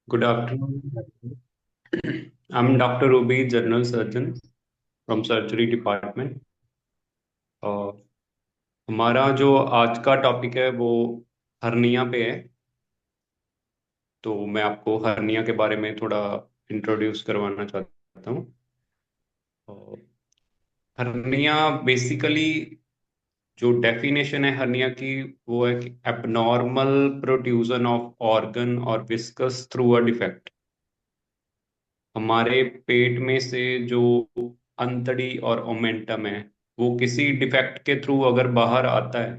Good afternoon. I'm Dr. Ruby, General Surgeon from Surgery Department. और हमारा जो आज का टॉपिक है वो हर्निया पे है। तो मैं आपको हर्निया के बारे में थोड़ा इंट्रोड्यूस करवाना चाहता हूँ। और हर्निया बेसिकली जो डेफिनेशन है हर्निया की वो है कि एबनॉर्मल प्रोट्रूजन ऑफ ऑर्गन और विस्कस थ्रू अ डिफेक्ट। हमारे पेट में से जो अंतड़ी और ओमेंटम है वो किसी डिफेक्ट के थ्रू अगर बाहर आता है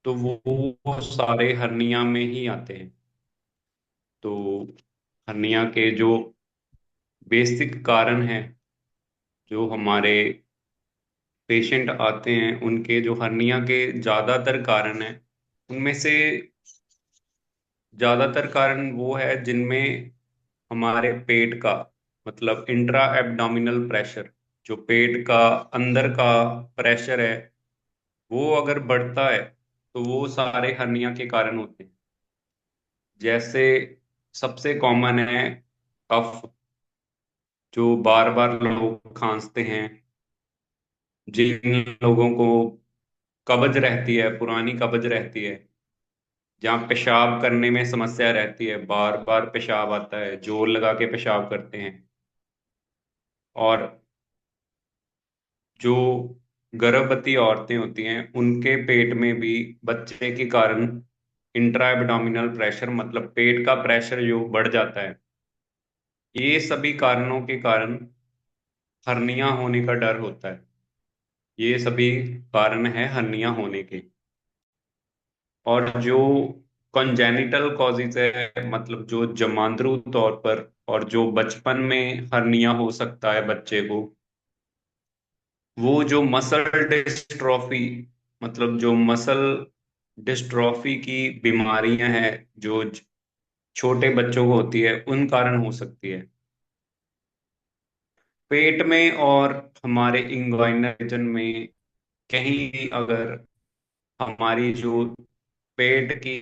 तो वो सारे हर्निया में ही आते हैं। तो हर्निया के जो बेसिक कारण हैं, जो हमारे पेशेंट आते हैं उनके जो हर्निया के ज्यादातर कारण हैं, उनमें से ज्यादातर कारण वो है जिनमें हमारे पेट का मतलब इंट्रा एब्डोमिनल प्रेशर, जो पेट का अंदर का प्रेशर है, वो अगर बढ़ता है तो वो सारे हर्निया के कारण होते हैं। जैसे सबसे कॉमन है कफ, जो बार बार लोग खांसते हैं, जिन लोगों को कब्ज रहती है, पुरानी कब्ज रहती है, जहाँ पेशाब करने में समस्या रहती है, बार बार पेशाब आता है, जोर लगा के पेशाब करते हैं। और जो गर्भवती औरतें होती हैं उनके पेट में भी बच्चे के कारण इंट्रा एब्डोमिनल प्रेशर मतलब पेट का प्रेशर जो बढ़ जाता है, ये सभी कारणों के कारण हर्निया होने का डर होता है। ये सभी कारण है हर्निया होने के। और जो कॉन्जेनिटल कॉजेज है मतलब जो जमांद्रू तौर पर और जो बचपन में हर्निया हो सकता है बच्चे को, वो जो मसल डिस्ट्रॉफी मतलब जो मसल डिस्ट्रॉफी की बीमारियां हैं जो छोटे बच्चों को होती है, उन कारण हो सकती है। पेट में और हमारे इंग्वाइनल रीजन में कहीं भी अगर हमारी जो पेट की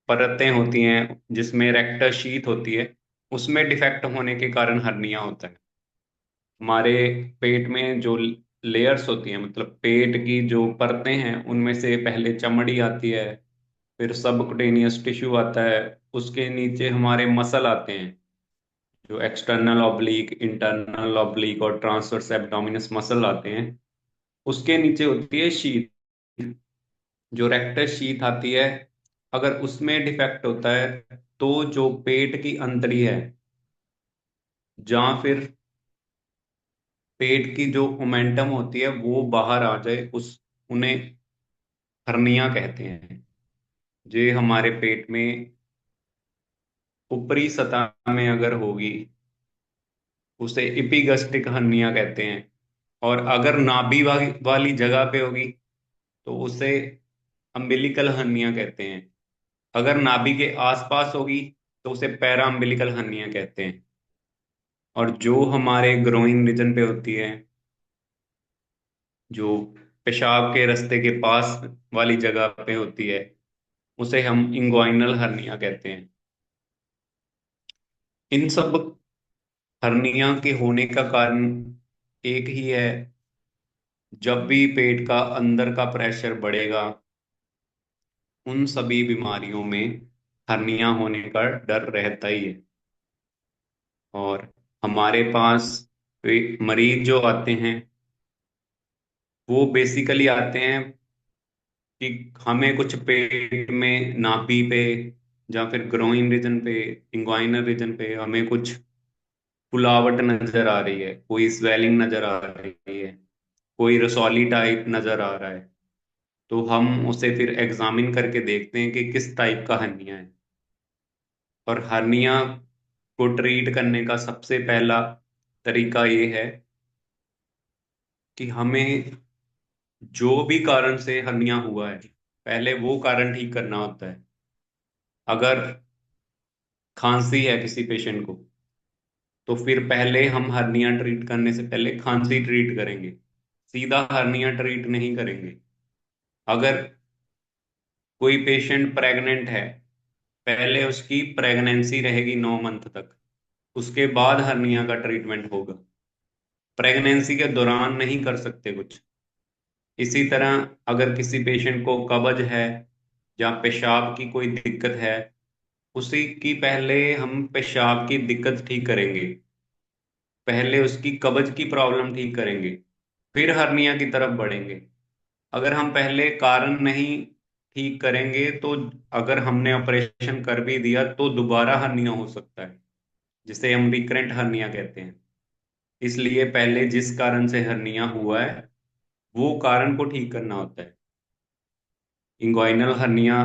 परतें होती हैं जिसमें रेक्टस शीथ होती है, उसमें डिफेक्ट होने के कारण हर्निया होता है। हमारे पेट में जो लेयर्स होती हैं मतलब पेट की जो परतें हैं उनमें से पहले चमड़ी आती है, फिर सबक्यूटेनियस टिश्यू आता है, उसके नीचे हमारे मसल आते हैं, जो एक्सटर्नल ऑब्लिक, इंटरनल ऑब्लिक और ट्रांसवर्स एब्डोमिनस मसल आते हैं। उसके नीचे होती है शीथ, जो रेक्टस शीथ आती है। अगर उसमें डिफेक्ट होता है तो जो पेट की अंतड़ी है, जहां फिर पेट की जो मोमेंटम होती है वो बाहर आ जाए, उस उन्हें हर्निया कहते हैं। जे हमारे पेट में ऊपरी सतह में अगर होगी उसे इपिगस्टिक हर्निया कहते हैं। और अगर नाभि वाली जगह पे होगी तो उसे अम्बिलिकल हर्निया कहते हैं। अगर नाभि के आसपास होगी तो उसे पैरा अम्बिलिकल हर्निया कहते हैं। और जो हमारे ग्रोइन रीजन पे होती है, जो पेशाब के रास्ते के पास वाली जगह पे होती है, उसे हम इंग्वाइनल हर्निया कहते हैं। इन सब हर्निया के होने का कारण एक ही है, जब भी पेट का अंदर का प्रेशर बढ़ेगा उन सभी बीमारियों में हर्निया होने का डर रहता ही है। और हमारे पास मरीज जो आते हैं वो बेसिकली आते हैं कि हमें कुछ पेट में नाभि पे या फिर ग्रोइन रीजन पे, इंग्वाइनल रीजन पे हमें कुछ फुलावट नजर आ रही है, कोई स्वेलिंग नजर आ रही है, कोई रसौली टाइप नजर आ रहा है। तो हम उसे फिर एग्जामिन करके देखते हैं कि किस टाइप का हर्निया है। और हर्निया को ट्रीट करने का सबसे पहला तरीका ये है कि हमें जो भी कारण से हर्निया हुआ है पहले वो कारण ठीक करना होता है। अगर खांसी है किसी पेशेंट को तो फिर पहले हम हर्निया ट्रीट करने से पहले खांसी ट्रीट करेंगे, सीधा हर्निया ट्रीट नहीं करेंगे। अगर कोई पेशेंट प्रेग्नेंट है, पहले उसकी प्रेगनेंसी रहेगी 9 मंथ तक, उसके बाद हर्निया का ट्रीटमेंट होगा। प्रेगनेंसी के दौरान नहीं कर सकते कुछ। इसी तरह अगर किसी पेशेंट को कब्ज है या पेशाब की कोई दिक्कत है, उसी की पहले हम पेशाब की दिक्कत ठीक करेंगे, पहले उसकी कब्ज की प्रॉब्लम ठीक करेंगे, फिर हर्निया की तरफ बढ़ेंगे। अगर हम पहले कारण नहीं ठीक करेंगे तो अगर हमने ऑपरेशन कर भी दिया तो दोबारा हर्निया हो सकता है, जिसे हम रिकरेंट हर्निया कहते हैं। इसलिए पहले जिस कारण से हर्निया हुआ है वो कारण को ठीक करना होता है। इंग्वाइनल हर्निया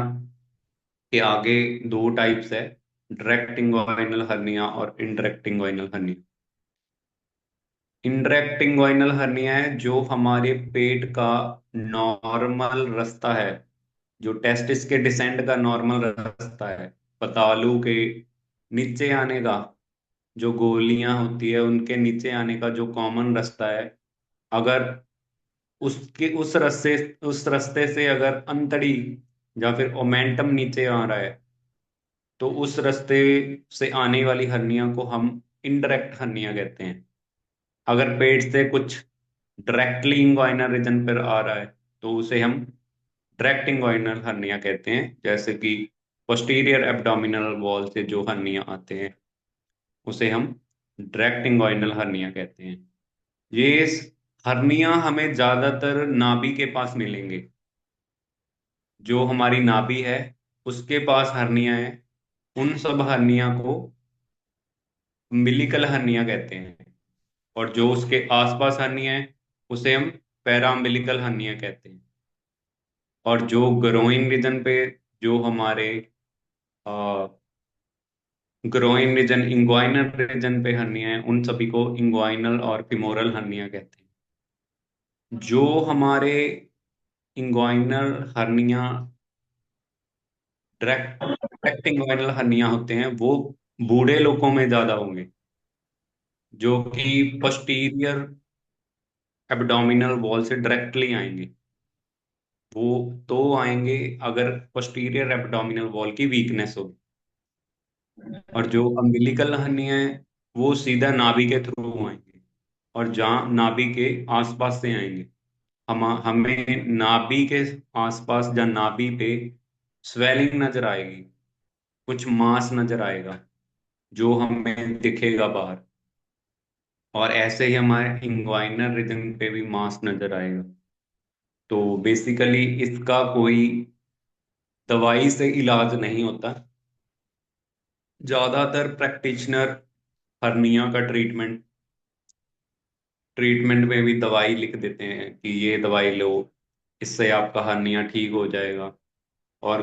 के आगे दो टाइप्स है, डायरेक्ट इंग्वाइनल हर्निया और indirect inguinal hernia. Indirect inguinal hernia है जो हमारे पेट का नॉर्मल रास्ता है, जो टेस्टिस के डिसेंड का नॉर्मल रास्ता है, पतालू के नीचे आने का, जो गोलियां होती है उनके नीचे आने का जो कॉमन रास्ता है, अगर उसके उस रास्ते से अगर अंतड़ी या फिर ओमेंटम नीचे आ रहा है तो उस रास्ते से आने वाली हर्निया को हम इनडायरेक्ट हर्निया कहते हैं। अगर पेट से कुछ डायरेक्टली इंग्वाइनल रीजन पर आ रहा है तो उसे हम डायरेक्ट इंग्वाइनल हर्निया कहते हैं, जैसे कि पोस्टीरियर एब्डोमिनल वॉल से जो हर्निया आते हैं उसे हम डायरेक्ट इंग्वाइनल हर्निया कहते हैं। ये हर्निया हमें ज्यादातर नाभि के पास मिलेंगे, जो हमारी नाभि है उसके पास हर्निया है, उन सब हर्निया को अम्बिलिकल हर्निया कहते हैं। और जो उसके आसपास हर्निया है उसे हम पैरा अम्बिलिकल हर्निया कहते हैं। और जो ग्रोइन रीजन पे, जो हमारे ग्रोइन रीजन इंग्वाइनल रीजन पे हर्निया है, उन सभी को इंग्वाइनल और फिमोरल हर्निया कहते हैं। जो हमारे inguinal hernia direct direct inguinal hernia होते हैं वो बूढ़े लोगों में ज्यादा होंगे, जो कि पोस्टीरियर एब्डोमिनल वॉल से डायरेक्टली आएंगे। वो तो आएंगे अगर पोस्टीरियर एब्डोमिनल वॉल की वीकनेस हो। और जो अम्बिलिकल हर्निया है वो सीधा नाभि के थ्रू आएंगे, और जहाँ नाभि के आसपास से आएंगे। हमें नाभि के आसपास या नाभि पे स्वेलिंग नजर आएगी, कुछ मांस नजर आएगा जो हमें दिखेगा बाहर। और ऐसे ही हमारे इंग्वाइनल रीजन पे भी मांस नजर आएगा। तो बेसिकली इसका कोई दवाई से इलाज नहीं होता। ज्यादातर प्रैक्टिशनर हर्निया का ट्रीटमेंट में भी दवाई लिख देते हैं कि ये दवाई लो, इससे आपका हर्निया ठीक हो जाएगा। और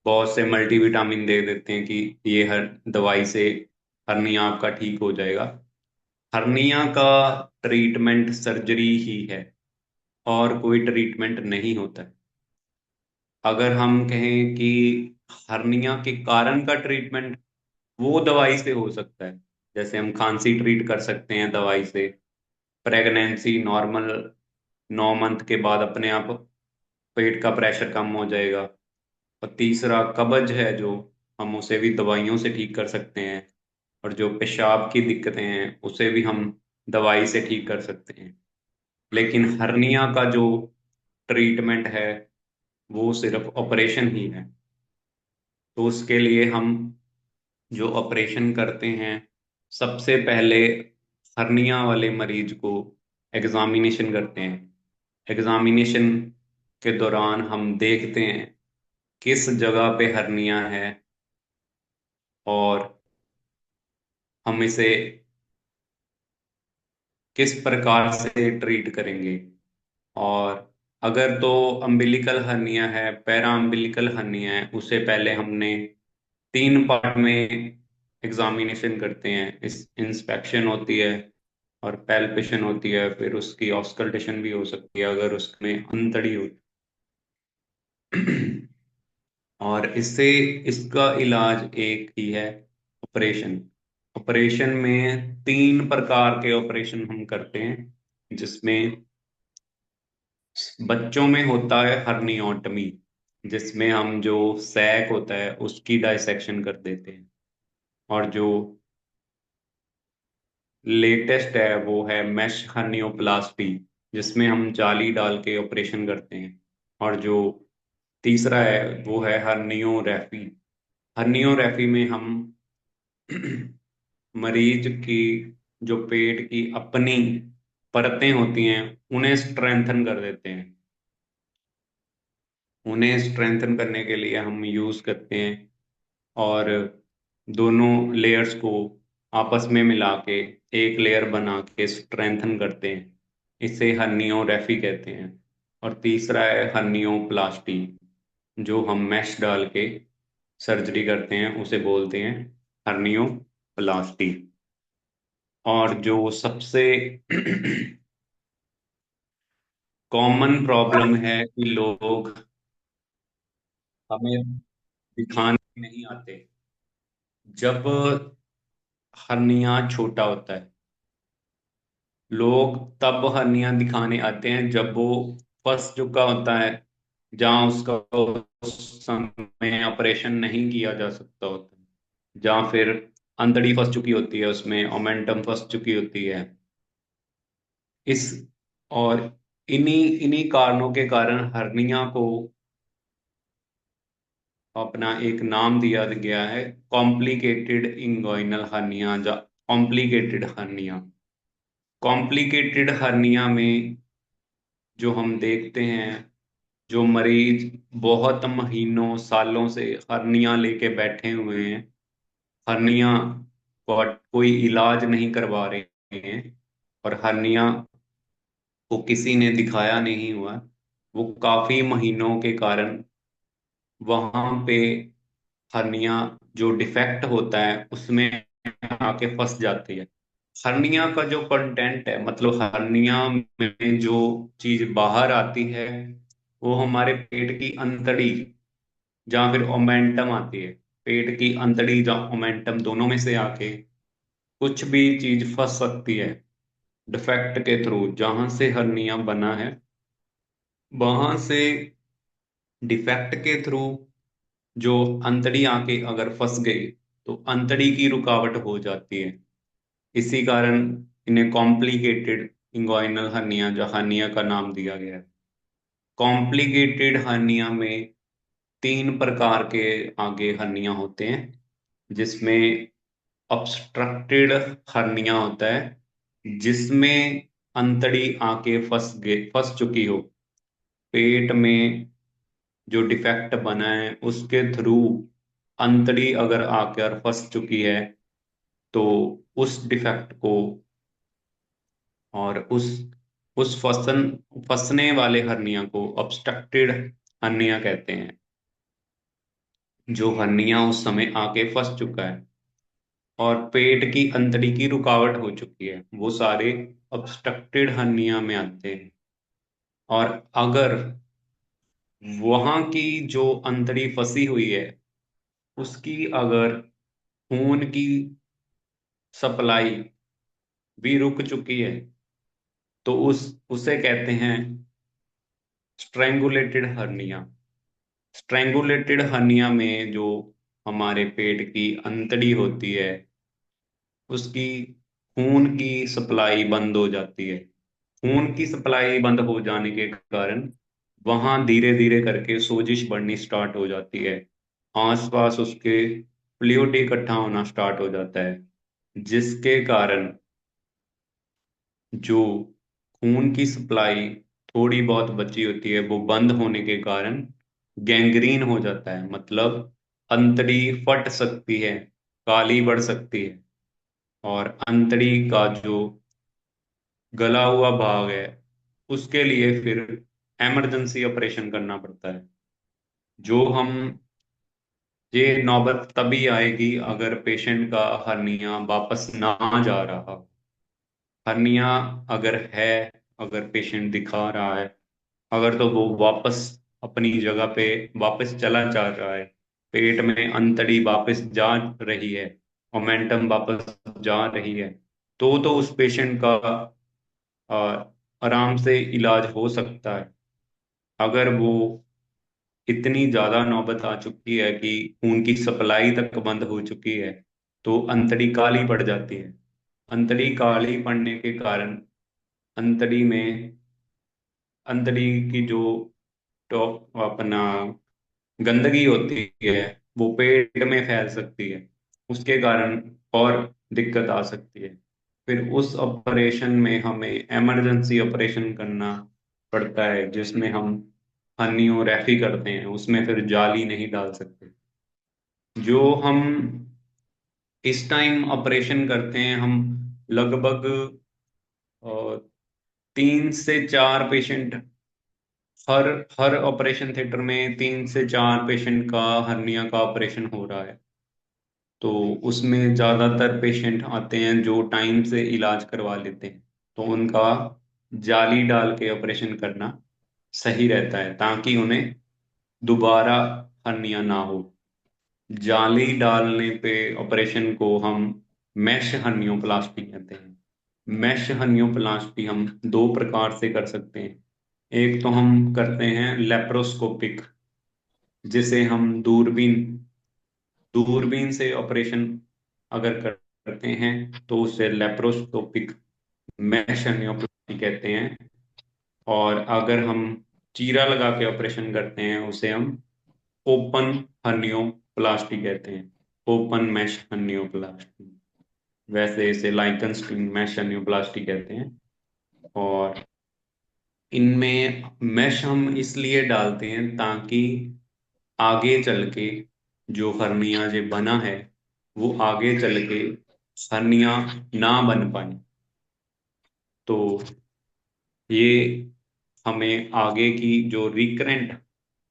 बहुत से मल्टीविटामिन दे देते हैं कि ये हर दवाई से हर्निया आपका ठीक हो जाएगा। हर्निया का ट्रीटमेंट सर्जरी ही है, और कोई ट्रीटमेंट नहीं होता है। अगर हम कहें कि हर्निया के कारण का ट्रीटमेंट, वो दवाई से हो सकता है। जैसे हम खांसी ट्रीट कर सकते हैं दवाई से, प्रेगनेंसी नॉर्मल 9 मंथ के बाद अपने आप पेट का प्रेशर कम हो जाएगा। और तीसरा कब्ज है जो, हम उसे भी दवाइयों से ठीक कर सकते हैं। और जो पेशाब की दिक्कतें हैं उसे भी हम दवाई से ठीक कर सकते हैं। लेकिन हर्निया का जो ट्रीटमेंट है वो सिर्फ ऑपरेशन ही है। तो उसके लिए हम जो ऑपरेशन करते हैं, सबसे पहले हर्निया वाले मरीज को एग्जामिनेशन करते हैं। एग्जामिनेशन के दौरान हम देखते हैं किस जगह पे हर्निया है, और हम इसे किस प्रकार से ट्रीट करेंगे। और अगर तो अम्बिलिकल हर्निया है, पैरा अम्बिलिकल हर्निया है, उसे पहले हमने 3 पार्ट में एग्जामिनेशन करते हैं। इस इंस्पेक्शन होती है और पैल्पेशन होती है, फिर उसकी ऑस्कल्टेशन भी हो सकती है अगर उसमें अंतड़ी हो। और इससे इसका इलाज एक ही है, ऑपरेशन। ऑपरेशन में 3 प्रकार के ऑपरेशन हम करते हैं, जिसमें बच्चों में होता है हर्नियोटमी, जिसमें हम जो सैक होता है उसकी डाइसेक्शन कर देते हैं। और जो लेटेस्ट है वो है मैश हर्नियोप्लास्टी, जिसमें हम जाली डाल के ऑपरेशन करते हैं। और जो तीसरा है वो है हर्नियोरैफी। हर्नियोरैफी में हम मरीज की जो पेट की अपनी परतें होती हैं उन्हें स्ट्रेंथन कर देते हैं। उन्हें स्ट्रेंथन करने के लिए हम यूज करते हैं, और दोनों लेयर्स को आपस में मिला के एक लेयर बना के स्ट्रेंथन करते हैं। इसे हर्नियोरैफी कहते हैं। और तीसरा है हर्नियोप्लास्टी, जो हम मैश डाल के सर्जरी करते हैं उसे बोलते हैं हर्नियोप्लास्टी। और जो सबसे कॉमन प्रॉब्लम है कि लोग हमें दिखाने नहीं आते। जब हर्निया छोटा होता है, लोग तब हर्निया दिखाने आते हैं जब वो फंस चुका होता है, जहां उसका उस समय ऑपरेशन नहीं किया जा सकता होता है, जहां फिर अंतड़ी फंस चुकी होती है, उसमें ओमेंटम फंस चुकी होती है। इस और इन्हीं इन्हीं कारणों के कारण हर्निया को अपना एक नाम दिया गया है, कॉम्प्लिकेटेड इंगोइनल हर्निया या कॉम्प्लिकेटेड हर्निया। कॉम्प्लिकेटेड हर्निया में जो हम देखते हैं, जो मरीज बहुत महीनों सालों से हर्निया लेके बैठे हुए हैं, हर्निया को कोई इलाज नहीं करवा रहे हैं, और हर्निया को किसी ने दिखाया नहीं हुआ, वो काफी महीनों के कारण वहां पे हर्निया जो डिफेक्ट होता है उसमें आके फंस जाती है। हर्निया का जो कंटेंट है, मतलब हर्निया में जो चीज बाहर आती है, वो हमारे पेट की अंतड़ी, जहाँ फिर ओमेंटम आती है, पेट की अंतड़ी जहाँ ओमेंटम, दोनों में से आके कुछ भी चीज फंस सकती है डिफेक्ट के थ्रू। जहां से हर्निया बना है वहां से डिफेक्ट के थ्रू जो अंतड़ी आके अगर फंस गई तो अंतड़ी की रुकावट हो जाती है। इसी कारण इन्हें कॉम्प्लिकेटेड इंगोइनल हर्निया या हर्निया का नाम दिया गया है। कॉम्प्लिकेटेड हर्निया में तीन प्रकार के आगे हर्निया होते हैं, जिसमें ऑब्स्ट्रक्टेड हर्निया होता है, जिसमें अंतड़ी आके फंस चुकी हो, पेट में जो डिफेक्ट बना है उसके थ्रू अंतड़ी अगर आकर फंस चुकी है, तो उस डिफेक्ट को और उस फंसने वाले हर्निया को ऑब्स्ट्रक्टेड हर्निया कहते हैं। जो हर्निया उस समय आके फंस चुका है और पेट की अंतड़ी की रुकावट हो चुकी है, वो सारे ऑब्स्ट्रक्टेड हर्निया में आते हैं। और अगर वहां की जो अंतड़ी फंसी हुई है उसकी अगर खून की सप्लाई भी रुक चुकी है, तो उसे कहते हैं स्ट्रैंगुलेटेड हर्निया। स्ट्रैंगुलेटेड हर्निया में जो हमारे पेट की अंतड़ी होती है उसकी खून की सप्लाई बंद हो जाती है। खून की सप्लाई बंद हो जाने के कारण वहां धीरे धीरे करके सोजिश बढ़नी स्टार्ट हो जाती है। आसपास उसके फ्लूइड इकट्ठा होना स्टार्ट हो जाता है, जिसके कारण जो खून की सप्लाई थोड़ी बहुत बची होती है वो बंद होने के कारण गैंग्रीन हो जाता है। मतलब अंतड़ी फट सकती है, काली पड़ सकती है, और अंतड़ी का जो गला हुआ भाग है उसके लिए फिर इमरजेंसी ऑपरेशन करना पड़ता है। जो हम ये नौबत तभी आएगी अगर पेशेंट का हर्निया वापस ना जा रहा। हर्निया अगर है, अगर पेशेंट दिखा रहा है, अगर तो वो वापस अपनी जगह पे वापस चला जा रहा है, पेट में अंतड़ी वापस जा रही है, मोमेंटम वापस जा रही है, तो उस पेशेंट का आ, आराम से इलाज हो सकता है। अगर वो इतनी ज्यादा नौबत आ चुकी है कि खून की सप्लाई तक बंद हो चुकी है, तो अंतड़ी काली पड़ जाती है। अंतड़ी काली पड़ने के कारण अंतड़ी में अंतड़ी की जो टॉप अपना गंदगी होती है वो पेट में फैल सकती है, उसके कारण और दिक्कत आ सकती है। फिर उस ऑपरेशन में हमें इमरजेंसी ऑपरेशन करना पड़ता है, जिसमें हम हनियोग्राफी करते हैं, उसमें फिर जाली नहीं डाल सकते। जो हम इस टाइम ऑपरेशन करते हैं, हम लगभग 3 से 4 पेशेंट, हर हर ऑपरेशन थिएटर में 3 से 4 पेशेंट का हर्निया का ऑपरेशन हो रहा है। तो उसमें ज़्यादातर पेशेंट आते हैं जो टाइम से इलाज करवा लेते हैं, तो उनका जाली डाल के ऑपरेशन करना सही रहता है, ताकि उन्हें दोबारा हर्निया ना हो। जाली डालने पे ऑपरेशन को हम मैश हर्नियोप्लास्टी कहते हैं। मैश हर्नियोप्लास्टी हम 2 प्रकार से कर सकते हैं। एक तो हम करते हैं लेप्रोस्कोपिक, जिसे हम दूरबीन दूरबीन से ऑपरेशन अगर करते हैं तो उसे लेप्रोस्कोपिक मैश हर्नियोप्लास्टी कहते हैं। और अगर हम चीरा लगा के ऑपरेशन करते हैं उसे हम ओपन हर्नियोप्लास्टी कहते हैं, ओपन मैश हर्नियोप्लास्टी। वैसे इसे लाइकनस्टीन मैश हर्नियोप्लास्टी कहते हैं। और इनमें मैश हम इसलिए डालते हैं ताकि आगे चल के जो हर्निया जो बना है वो आगे चल के हर्निया ना बन पाए। तो ये हमें आगे की जो रिकरेंट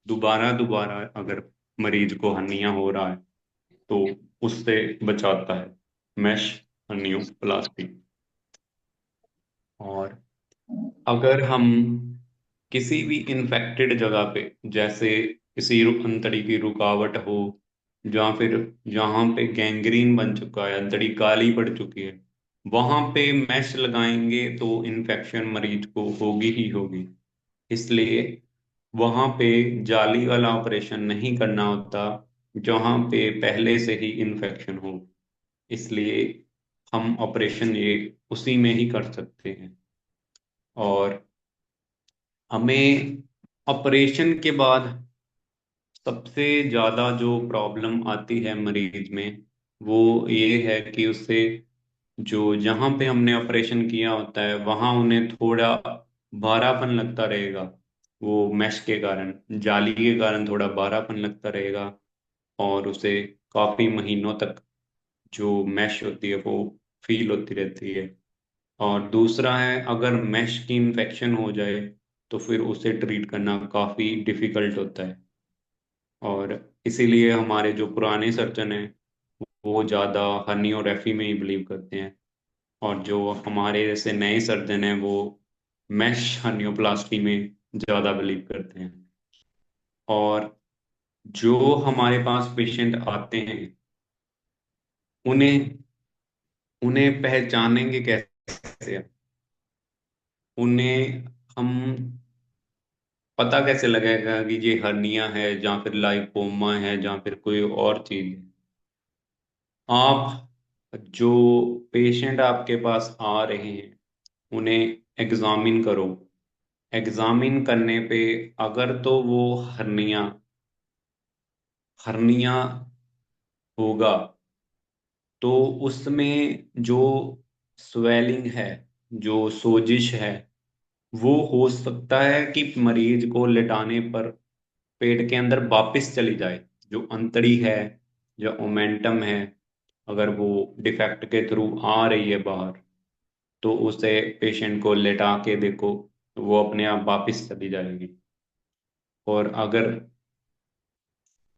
दोबारा दोबारा अगर मरीज को हर्निया हो रहा है तो उससे बचाता है मैश हर्नियोप्लास्टी। और अगर हम किसी भी इन्फेक्टेड जगह पे, जैसे किसी अंतड़ी की रुकावट हो, जहाँ फिर जहाँ पे गैंग्रीन बन चुका है, अंतड़ी काली पड़ चुकी है, वहां पे मैश लगाएंगे तो इन्फेक्शन मरीज को होगी ही होगी। इसलिए वहां पे जाली वाला ऑपरेशन नहीं करना होता जहां पे पहले से ही इन्फेक्शन हो। इसलिए हम ऑपरेशन ये उसी में ही कर सकते हैं। और हमें ऑपरेशन के बाद सबसे ज्यादा जो प्रॉब्लम आती है मरीज में वो ये है कि उससे जो जहां पे हमने ऑपरेशन किया होता है वहां उन्हें थोड़ा भारापन लगता रहेगा। वो मैश के कारण, जाली के कारण थोड़ा भारापन लगता रहेगा, और उसे काफी महीनों तक जो मैश होती है वो फील होती रहती है। और दूसरा है, अगर मैश की इन्फेक्शन हो जाए तो फिर उसे ट्रीट करना काफी डिफिकल्ट होता है। और इसीलिए हमारे जो पुराने सर्जन हैं वो ज़्यादा हर्नियोरेफी में ही बिलीव करते हैं, और जो हमारे जैसे नए सर्जन हैं वो मैश हर्नियोप्लास्टी में ज़्यादा बिलीव करते हैं। और जो हमारे पास पेशेंट आते हैं उन्हें उन्हें पहचानेंगे कैसे? उन्हें हम पता कैसे लगेगा कि ये हर्निया है या फिर लाइपोमा है या फिर कोई और चीज है? आप जो पेशेंट आपके पास आ रहे हैं उन्हें एग्जामिन करो। एग्जामिन करने पे अगर तो वो हर्निया हर्निया होगा तो उसमें जो स्वेलिंग है, जो सोजिश है, वो हो सकता है कि मरीज को लेटाने पर पेट के अंदर वापस चली जाए। जो अंतड़ी है, जो ओमेंटम है, अगर वो डिफेक्ट के थ्रू आ रही है बाहर, तो उसे पेशेंट को लेटा के देखो तो वो अपने आप वापस चली जाएगी। और अगर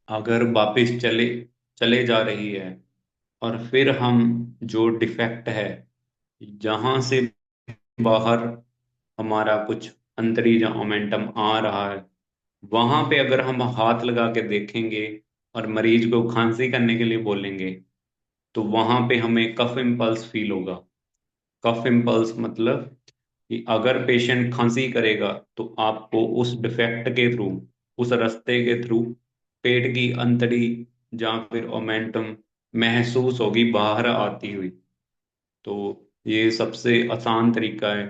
अगर वापस चले चले जा रही है और फिर हम जो डिफेक्ट है जहां से बाहर हमारा कुछ अंतड़ी या मोमेंटम आ रहा है, वहां पे अगर हम हाथ लगा के देखेंगे और मरीज को खांसी करने के लिए बोलेंगे तो वहां पे हमें कफ इम्पल्स फील होगा। कफ इम्पल्स मतलब कि अगर पेशेंट खांसी करेगा तो आपको उस डिफेक्ट के थ्रू उस रास्ते के थ्रू पेट की अंतड़ी या फिर ओमेंटम महसूस होगी बाहर आती हुई। तो ये सबसे आसान तरीका है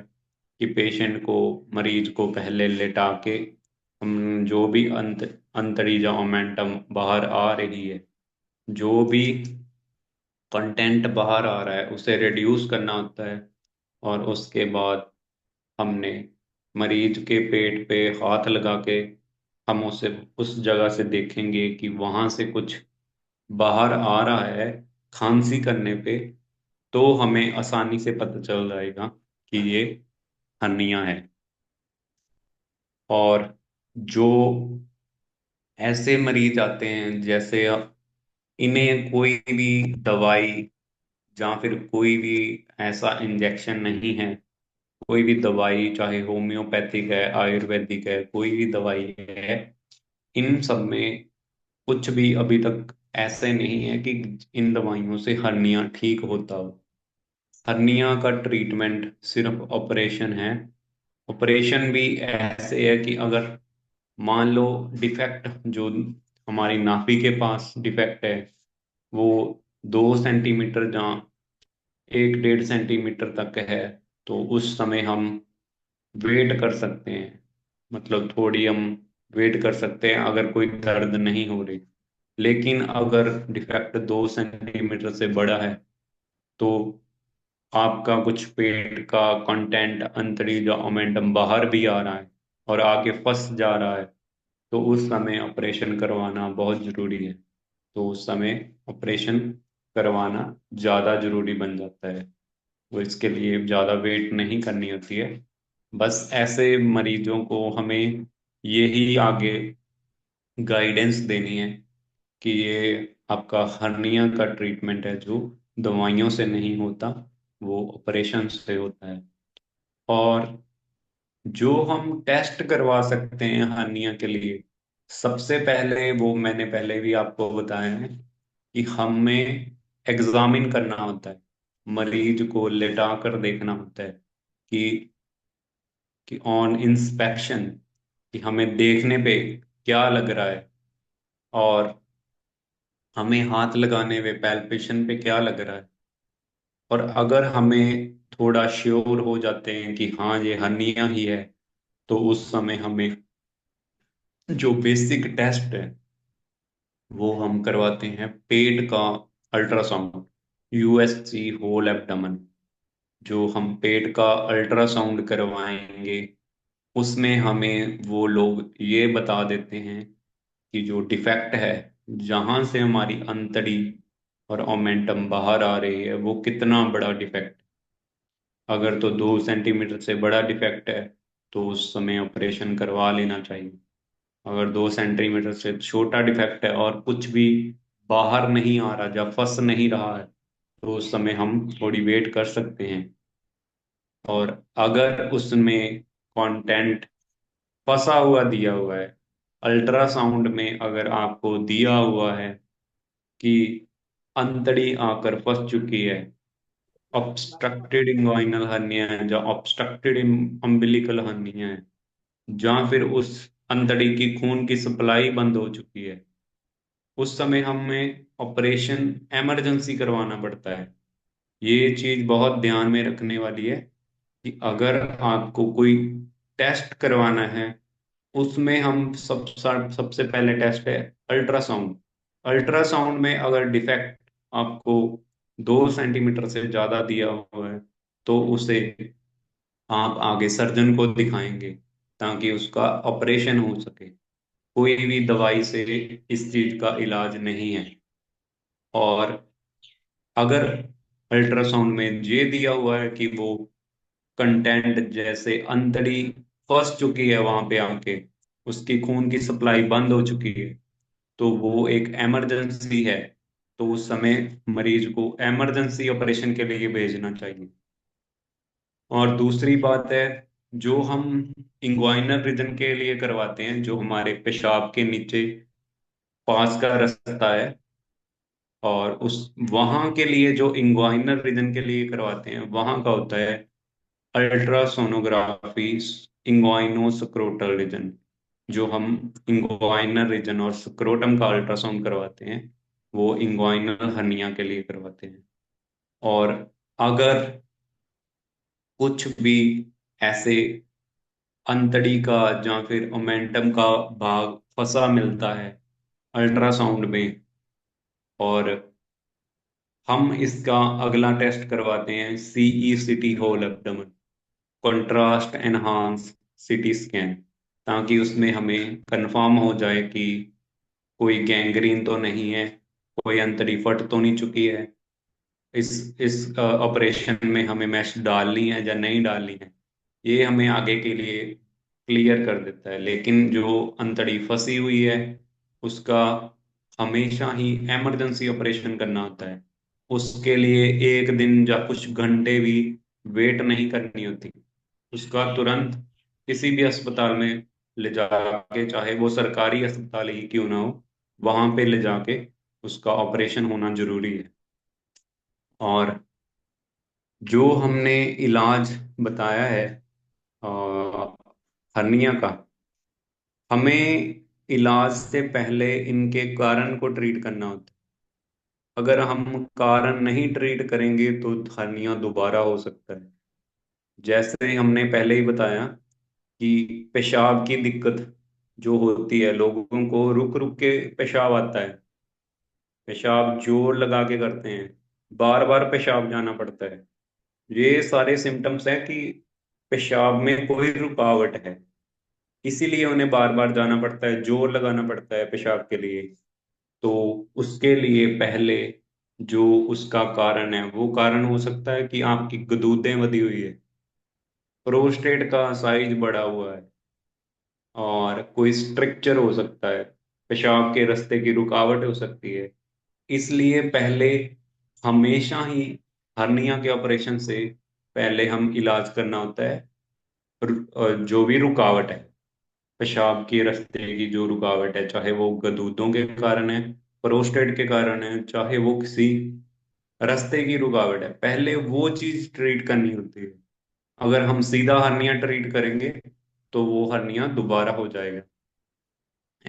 कि पेशेंट को, मरीज को पहले लेटा के हम जो भी अंतड़ी या ओमेंटम बाहर आ रही है, जो भी कंटेंट बाहर आ रहा है उसे रिड्यूस करना होता है। और उसके बाद हमने मरीज के पेट पे हाथ लगा के हम उसे उस जगह से देखेंगे कि वहां से कुछ बाहर आ रहा है खांसी करने पे, तो हमें आसानी से पता चल जाएगा कि ये हर्निया है। और जो ऐसे मरीज आते हैं जैसे इन्हें कोई भी दवाई या फिर कोई भी ऐसा इंजेक्शन नहीं है, कोई भी दवाई चाहे होम्योपैथिक है, आयुर्वेदिक है, कोई भी दवाई है, इन सब में कुछ भी अभी तक ऐसे नहीं है कि इन दवाइयों से हर्निया ठीक होता हो। हर्निया का ट्रीटमेंट सिर्फ ऑपरेशन है। ऑपरेशन भी ऐसे है कि अगर मान लो डिफेक्ट जो हमारी नाभि के पास डिफेक्ट है वो 2 सेंटीमीटर जहाँ 1 डेढ़ सेंटीमीटर तक है, तो उस समय हम वेट कर सकते हैं। मतलब थोड़ी हम वेट कर सकते हैं अगर कोई दर्द नहीं हो रही। लेकिन अगर डिफेक्ट 2 सेंटीमीटर से बड़ा है, तो आपका कुछ पेट का कंटेंट अंतड़ी या ओमेंटम बाहर भी आ रहा है और आगे फंस जा रहा है, तो उस समय ऑपरेशन करवाना बहुत जरूरी है। तो उस समय ऑपरेशन करवाना ज़्यादा जरूरी बन जाता है। वो इसके लिए ज़्यादा वेट नहीं करनी होती है। बस ऐसे मरीजों को हमें यही आगे गाइडेंस देनी है कि ये आपका हर्निया का ट्रीटमेंट है जो दवाइयों से नहीं होता, वो ऑपरेशन से होता है। और जो हम टेस्ट करवा सकते हैं हर्निया के लिए, सबसे पहले वो मैंने पहले भी आपको बताया है कि हमें एग्जामिन करना होता है। मरीज को लेटा कर देखना होता है कि ऑन इंस्पेक्शन कि हमें देखने पे क्या लग रहा है, और हमें हाथ लगाने पे पैल्पेशन पे क्या लग रहा है। और अगर हमें थोड़ा श्योर हो जाते हैं कि हाँ ये हर्निया ही है, तो उस समय हमें जो बेसिक टेस्ट है वो हम करवाते हैं पेट का अल्ट्रासाउंड, यूएसजी होल एब्डोमेन। जो हम पेट का अल्ट्रासाउंड करवाएंगे उसमें हमें वो लोग ये बता देते हैं कि जो डिफेक्ट है, जहां से हमारी अंतड़ी और ओमेंटम बाहर आ रही है, वो कितना बड़ा डिफेक्ट। अगर तो 2 सेंटीमीटर से बड़ा डिफेक्ट है तो उस समय ऑपरेशन करवा लेना चाहिए। अगर 2 सेंटीमीटर से छोटा डिफेक्ट है और कुछ भी बाहर नहीं आ रहा, जब फंस नहीं रहा है, तो उस समय हम थोड़ी वेट कर सकते हैं। और अगर उसमें कंटेंट फंसा हुआ दिया हुआ है, अल्ट्रासाउंड में अगर आपको दिया हुआ है कि अंतड़ी आकर फंस चुकी है, ऑब्स्ट्रक्टेड इंग्वाइनल हर्निया है या ऑब्स्ट्रक्टेड अम्बिलिकल हर्निया है, जहाँ फिर उस अंतड़ी की खून की सप्लाई बंद हो चुकी है, उस समय हमें ऑपरेशन इमरजेंसी करवाना पड़ता है। ये चीज बहुत ध्यान में रखने वाली है कि अगर आपको कोई टेस्ट करवाना है, उसमें हम सबसे पहले टेस्ट है अल्ट्रासाउंड। अल्ट्रासाउंड में अगर डिफेक्ट आपको 2 सेंटीमीटर से ज्यादा दिया हुआ है, तो उसे आप आगे सर्जन को दिखाएंगे ताकि उसका ऑपरेशन हो सके। कोई भी दवाई से इस चीज का इलाज नहीं है। और अगर अल्ट्रासाउंड में ये दिया हुआ है कि वो कंटेंट जैसे अंतड़ी फंस चुकी है वहां पे आके, उसकी खून की सप्लाई बंद हो चुकी है, तो वो एक इमरजेंसी है, तो उस समय मरीज को इमरजेंसी ऑपरेशन के लिए भेजना चाहिए। और दूसरी बात है, जो हम इंग्वाइनल रीजन के लिए करवाते हैं, जो हमारे पेशाब के नीचे पास का रास्ता है, और उस वहां के लिए जो इंग्वाइनल रीजन के लिए करवाते हैं वहां का होता है अल्ट्रासोनोग्राफी इंग्वाइनो स्क्रोटल रीजन। जो हम इंग्वाइनल रीजन और स्क्रोटम का अल्ट्रासाउंड करवाते हैं, वो इंग्वाइनल हर्निया के लिए करवाते हैं। और अगर कुछ भी ऐसे अंतड़ी का या फिर ओमेंटम का भाग फंसा मिलता है अल्ट्रासाउंड में, और हम इसका अगला टेस्ट करवाते हैं CE CT whole abdomen, contrast enhance CT scan, ताकि उसमें हमें कंफर्म हो जाए कि कोई गैंग्रीन तो नहीं है, कोई अंतड़ी फट तो नहीं चुकी है, इस ऑपरेशन में हमें मैश डालनी है या नहीं डालनी है। ये हमें आगे के लिए क्लियर कर देता है। लेकिन जो अंतड़ी फंसी हुई है, उसका हमेशा ही इमरजेंसी ऑपरेशन करना होता है। उसके लिए एक दिन या कुछ घंटे भी वेट नहीं करनी होती। उसका तुरंत किसी भी अस्पताल में ले जाके, चाहे वो सरकारी अस्पताल ही क्यों ना हो, वहां पे ले जाके उसका ऑपरेशन होना जरूरी है। और जो हमने इलाज बताया है हर्निया का, हमें इलाज से पहले इनके कारण को ट्रीट करना होता है। अगर हम कारण नहीं ट्रीट करेंगे तो हर्निया दोबारा हो सकता है। जैसे हमने पहले ही बताया कि पेशाब की दिक्कत जो होती है, लोगों को रुक रुक के पेशाब आता है, पेशाब जोर लगा के करते हैं, बार बार पेशाब जाना पड़ता है। ये सारे सिम्टम्स हैं कि पेशाब में कोई रुकावट है, इसीलिए उन्हें बार बार जाना पड़ता है, जोर लगाना पड़ता है पेशाब के लिए। तो उसके लिए पहले जो उसका कारण है, वो कारण हो सकता है कि आपकी गदूदें वधी हुई है, प्रोस्टेट का साइज बढ़ा हुआ है, और कोई स्ट्रक्चर हो सकता है, पेशाब के रास्ते की रुकावट हो सकती है। इसलिए पहले हमेशा ही हर्निया के ऑपरेशन से पहले हम इलाज करना होता है। जो भी रुकावट है, पेशाब के रास्ते की जो रुकावट है, चाहे वो गदूदों के कारण है, प्रोस्टेट के कारण है, चाहे वो किसी रास्ते की रुकावट है, पहले वो चीज ट्रीट करनी होती है। अगर हम सीधा हर्निया ट्रीट करेंगे तो वो हर्निया दोबारा हो जाएगा।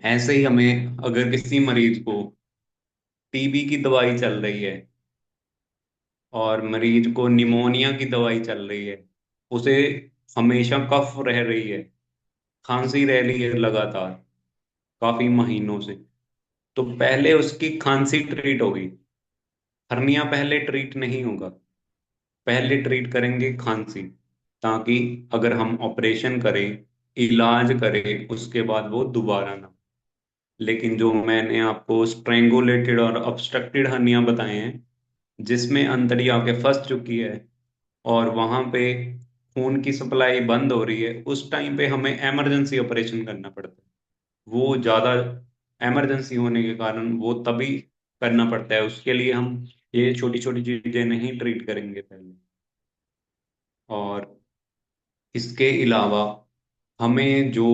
ऐसे ही हमें, अगर किसी मरीज को टीबी की दवाई चल रही है और मरीज को निमोनिया की दवाई चल रही है, उसे हमेशा कफ रह रही है, खांसी रह रही है लगातार काफी महीनों से, तो पहले उसकी खांसी ट्रीट होगी, हर्निया पहले ट्रीट नहीं होगा। पहले ट्रीट करेंगे खांसी, ताकि अगर हम ऑपरेशन करें, इलाज करें, उसके बाद वो दोबारा ना। लेकिन जो मैंने आपको स्ट्रेंगुलेटेड और ऑब्स्ट्रक्टेड हर्निया बताए हैं, जिसमें अंतड़ी आके फंस चुकी है और वहां पे खून की सप्लाई बंद हो रही है, उस टाइम पे हमें इमरजेंसी ऑपरेशन करना पड़ता है। वो ज्यादा इमरजेंसी होने के कारण वो तभी करना पड़ता है। उसके लिए हम ये छोटी छोटी चीजें नहीं ट्रीट करेंगे पहले। और इसके अलावा हमें जो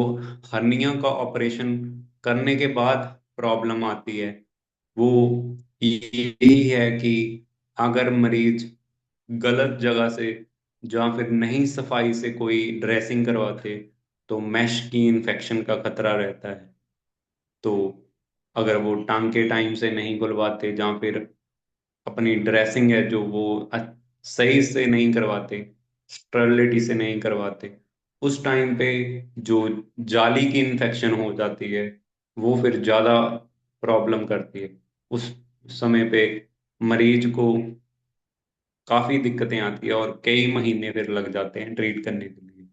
हर्निया का ऑपरेशन करने के बाद प्रॉब्लम आती है, वो यही है कि अगर मरीज गलत जगह से या फिर नहीं सफाई से कोई ड्रेसिंग करवाते, तो मैश की इन्फेक्शन का खतरा रहता है। तो अगर वो टांके टाइम से नहीं खुलवाते, या फिर अपनी ड्रेसिंग है जो वो सही से नहीं करवाते, स्टरलिटी से नहीं करवाते, उस टाइम पे जो जाली की इन्फेक्शन हो जाती है, वो फिर ज्यादा प्रॉब्लम करती है। उस समय पे मरीज को काफी दिक्कतें आती है और कई महीने फिर लग जाते हैं ट्रीट करने के लिए।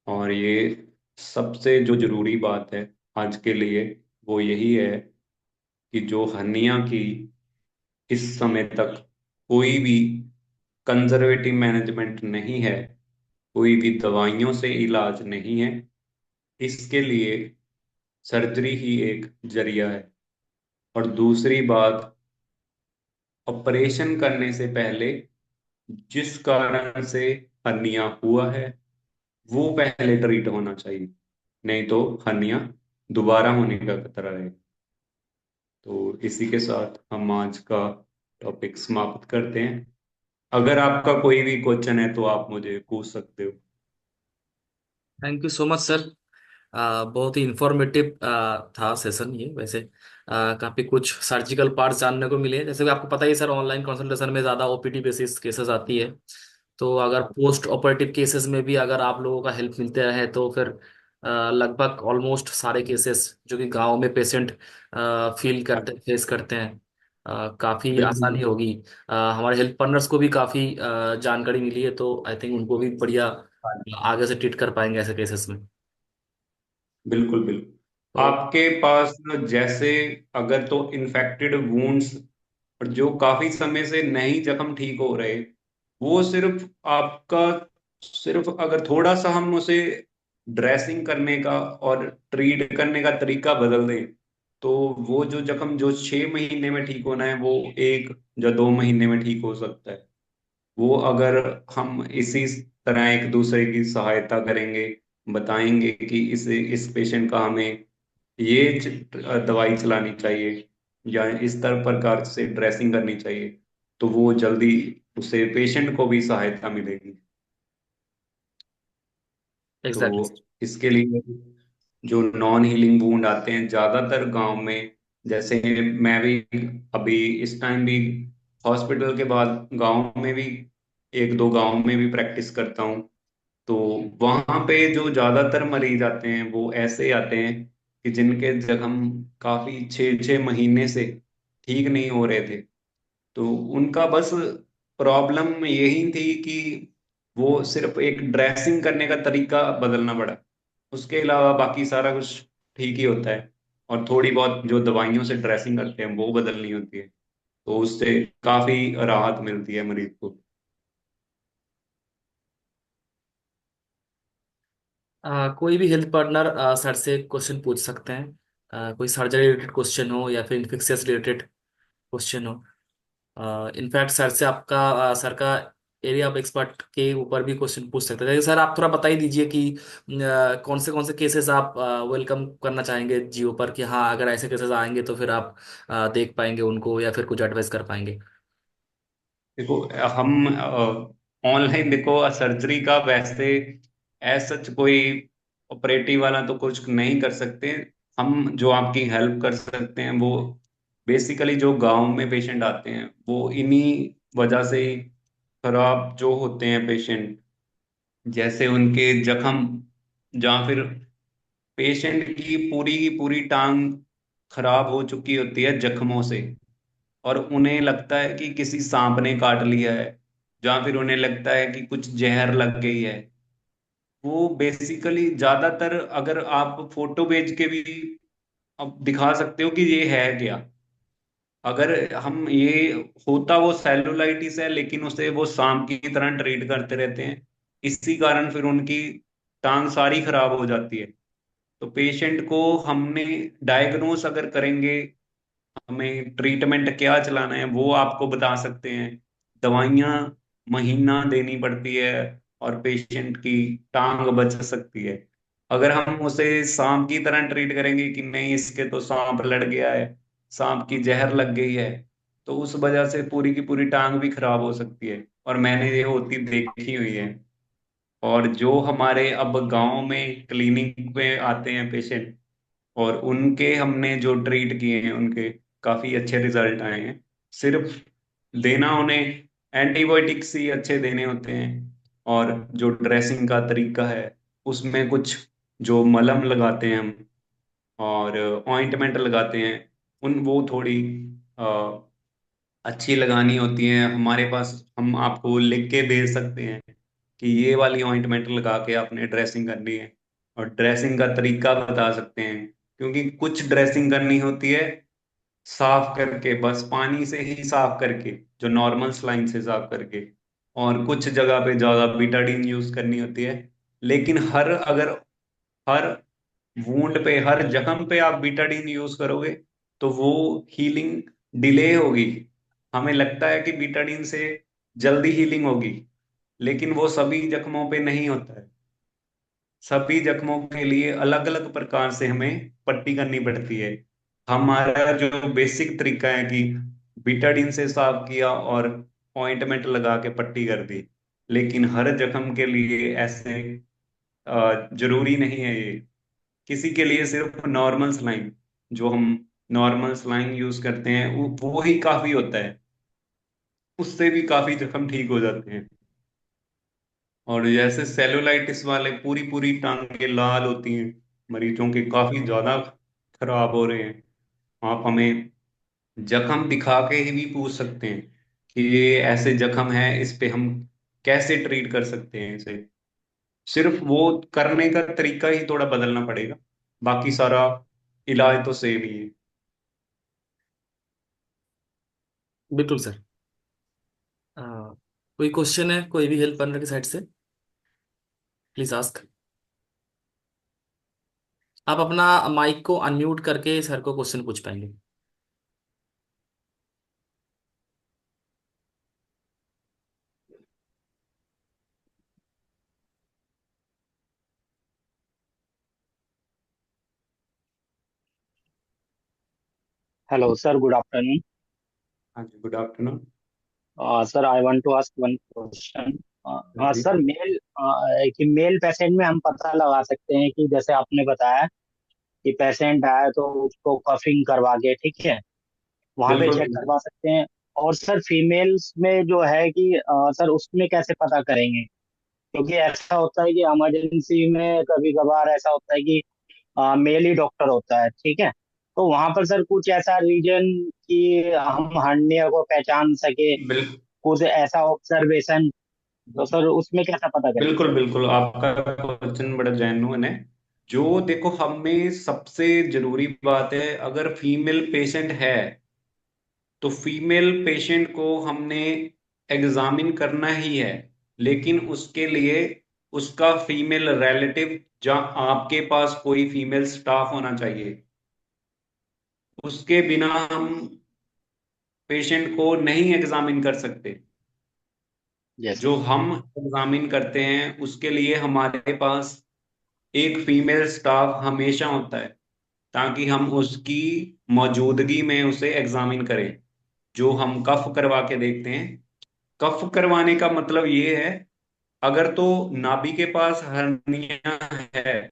और ये सबसे जो जरूरी बात है आज के लिए, वो यही है कि जो हर्निया की इस समय तक कोई भी कंजर्वेटिव मैनेजमेंट नहीं है, कोई भी दवाइयों से इलाज नहीं है, इसके लिए सर्जरी ही एक जरिया है। और दूसरी बात, ऑपरेशन करने से पहले जिस कारण से हर्निया हुआ है, वो पहले ट्रीट होना चाहिए, नहीं तो हर्निया दोबारा होने का खतरा है। तो इसी के साथ हम आज का टॉपिक समाप्त करते हैं। अगर आपका कोई भी क्वेश्चन है तो आप मुझे पूछ सकते हो। Thank you so much sir. बहुत ही इंफॉर्मेटिव था सेशन ये वैसे। काफी कुछ सर्जिकल पार्ट्स जानने को मिले, जैसे कि आपको पता ही है सर, ऑनलाइन कंसल्टेशन में ज़्यादा ओपीडी बेसिस केसेस आती है। तो अगर पोस्ट ऑपरेटिव केसेस में भी अगर आप लोगों का हेल्प मिलते रहे तो फिर लगभग ऑलमोस्ट सारे केसेस जो कि गांव में पेशेंट फील करते फेस करते हैं, काफ़ी बिल्कुल। आसानी होगी। हमारे हेल्थ पार्टनर्स को भी काफ़ी जानकारी मिली है, तो आई थिंक उनको भी बढ़िया आगे से ट्रीट कर पाएंगे ऐसे केसेस में। बिल्कुल बिल्कुल। तो आपके पास जैसे अगर तो इन्फेक्टेड वुंड्स और जो काफी समय से नहीं जख्म ठीक हो रहे, वो सिर्फ आपका, सिर्फ अगर थोड़ा सा हम उसे ड्रेसिंग करने का और ट्रीट करने का तरीका बदल दें, तो वो जो जख्म जो 6 महीने में ठीक होना है वो 1 या 2 महीने में ठीक हो सकता है। वो अगर हम इसी तरह एक दूसरे की सहायता करेंगे, बताएंगे कि इस पेशेंट का हमें ये दवाई चलानी चाहिए या इस तरह प्रकार से ड्रेसिंग करनी चाहिए, तो वो जल्दी उसे पेशेंट को भी सहायता मिलेगी। एग्जैक्टली। तो इसके लिए जो नॉन हीलिंग वूंड आते हैं ज्यादातर गांव में, जैसे मैं भी अभी इस टाइम भी हॉस्पिटल के बाद गांव में भी, 1-2 गांव में भी प्रैक्टिस करता हूँ। तो वहां पे जो ज्यादातर मरीज आते हैं वो ऐसे आते हैं कि जिनके जख्म काफी 6-6 महीने से ठीक नहीं हो रहे थे। तो उनका बस प्रॉब्लम यही थी कि वो सिर्फ एक ड्रेसिंग करने का तरीका बदलना पड़ा। उसके अलावा बाकी सारा कुछ ठीक ही होता है। और थोड़ी बहुत जो दवाइयों से ड्रेसिंग करते हैं वो बदलनी होती है, तो उससे काफी राहत मिलती है मरीज को। कोई भी हेल्थ पार्टनर सर से क्वेश्चन पूछ सकते हैं, कोई सर्जरी रिलेटेड क्वेश्चन हो या फिर इन्फेक्शियस रिलेटेड क्वेश्चन हो। इनफैक्ट सर से आपका सर का एरिया ऑफ एक्सपर्ट के ऊपर भी क्वेश्चन पूछ सकते हैं। सर आप थोड़ा बता ही दीजिए कि कौन से केसेस आप वेलकम करना चाहेंगे जियो पर, कि हाँ अगर ऐसे केसेस आएंगे तो फिर आप देख पाएंगे उनको या फिर कुछ एडवाइस कर पाएंगे। देखो, हम ऑनलाइन देखो सर्जरी का वैसे एज सच कोई ऑपरेटिव वाला तो कुछ नहीं कर सकते। हम जो आपकी हेल्प कर सकते हैं वो बेसिकली जो गांव में पेशेंट आते हैं वो इन्हीं वजह से ही खराब जो होते हैं पेशेंट, जैसे उनके जख्म, जहाँ फिर पेशेंट की पूरी टांग खराब हो चुकी होती है जख्मों से, और उन्हें लगता है कि किसी सांप ने काट लिया है, या फिर उन्हें लगता है कि कुछ जहर लग गई है। वो बेसिकली ज्यादातर अगर आप फोटो भेज के भी अब दिखा सकते हो कि ये है क्या। अगर हम ये होता वो सेलुलाइटिस है लेकिन उसे वो सांप की तरह ट्रीट करते रहते हैं, इसी कारण फिर उनकी टांग सारी खराब हो जाती है। तो पेशेंट को हमने डायग्नोस अगर करेंगे, हमें ट्रीटमेंट क्या चलाना है वो आपको बता सकते हैं। दवाइयाँ महीना देनी पड़ती है और पेशेंट की टांग बच सकती है। अगर हम उसे सांप की तरह ट्रीट करेंगे कि नहीं इसके तो सांप लड़ गया है, सांप की जहर लग गई है, तो उस वजह से पूरी की पूरी टांग भी खराब हो सकती है, और मैंने ये होती देखी हुई है। और जो हमारे अब गांव में क्लिनिक में आते हैं पेशेंट, और उनके हमने जो ट्रीट किए हैं उनके काफी अच्छे रिजल्ट आए हैं। सिर्फ देना उन्हें एंटीबायोटिक्स ही अच्छे देने होते हैं, और जो ड्रेसिंग का तरीका है उसमें कुछ जो मलहम लगाते हैं हम और ऑइंटमेंट लगाते हैं, उन वो थोड़ी अच्छी लगानी होती है हमारे पास। हम आपको लिख के भेज सकते हैं कि ये वाली ऑइंटमेंट लगा के आपने ड्रेसिंग करनी है, और ड्रेसिंग का तरीका बता सकते हैं। क्योंकि कुछ ड्रेसिंग करनी होती है साफ करके, बस पानी से ही साफ करके, जो नॉर्मल स्लाइन से साफ करके, और कुछ जगह पे ज्यादा बीटाडीन यूज करनी होती है। लेकिन हर वूंड पे, हर जख्म पे आप बीटाडीन यूज करोगे तो वो हीलिंग डिले होगी। हमें लगता है कि बीटाडीन से जल्दी हीलिंग होगी, लेकिन वो सभी जख्मों पे नहीं होता है। सभी जख्मों के लिए अलग अलग प्रकार से हमें पट्टी करनी पड़ती है। हमारा जो बेसिक तरीका है कि बीटाडीन से साफ किया और ऑइंटमेंट लगा के पट्टी कर दी, लेकिन हर जख्म के लिए ऐसे जरूरी नहीं है ये किसी के लिए सिर्फ नॉर्मल सलाइन, जो हम नॉर्मल सलाइन यूज करते हैं वो ही काफी होता है, उससे भी काफी जख्म ठीक हो जाते हैं। और जैसे सेलुलाइटिस वाले पूरी पूरी टांगे लाल होती हैं, मरीजों के काफी ज्यादा खराब हो रहे हैं, आप हमें जख्म दिखा के ही भी पूछ सकते हैं कि ये ऐसे जख्म है, इस पे हम कैसे ट्रीट कर सकते हैं इसे। सिर्फ वो करने का तरीका ही थोड़ा बदलना पड़ेगा, बाकी सारा इलाज तो सेम ही है। बिल्कुल सर। अ, कोई क्वेश्चन है कोई भी हेल्प पार्टनर की साइड से? Please ask. आप अपना माइक को अनम्यूट करके सर को क्वेश्चन पूछ पाएंगे। Hello, sir. Good afternoon. हाँ जी, good afternoon. Sir, I want to ask one question. जी सर मेल पेशेंट में हम पता लगा सकते हैं कि जैसे आपने बताया कि पेशेंट आया तो उसको कफिंग करवा के, ठीक है, वहां पे बिल्कुल चेक बिल्कुल। करवा सकते हैं। और सर फीमेल्स में जो है कि सर उसमें कैसे पता करेंगे? क्योंकि ऐसा होता है कि इमरजेंसी में कभी कभार ऐसा होता है कि मेल ही डॉक्टर होता है, ठीक है। तो वहां पर सर कुछ ऐसा रीजन कि हम हर्निया को पहचान सके, बिल, कुछ ऐसा ऑब्जर्वेशन, तो सर उसमें कैसा पता करेंगे बिल्कुल सर? बिल्कुल, आपका क्वेश्चन बड़ा जेन्युइन है। जो देखो, हमें सबसे जरूरी बात है, अगर फीमेल पेशेंट है तो फीमेल पेशेंट को हमने एग्जामिन करना ही है, लेकिन उसके लिए उसका फीमेल रिलेटिव, जहाँ आपके पास कोई फीमेल स्टाफ होना चाहिए, उसके बिना हम पेशेंट को नहीं एग्जामिन कर सकते। यस जो सर। हम एग्जामिन करते हैं उसके लिए हमारे पास एक फीमेल स्टाफ हमेशा होता है, ताकि हम उसकी मौजूदगी में उसे एग्जामिन करें। जो हम कफ करवा के देखते हैं, कफ करवाने का मतलब ये है, अगर तो नाभि के पास हर्निया है,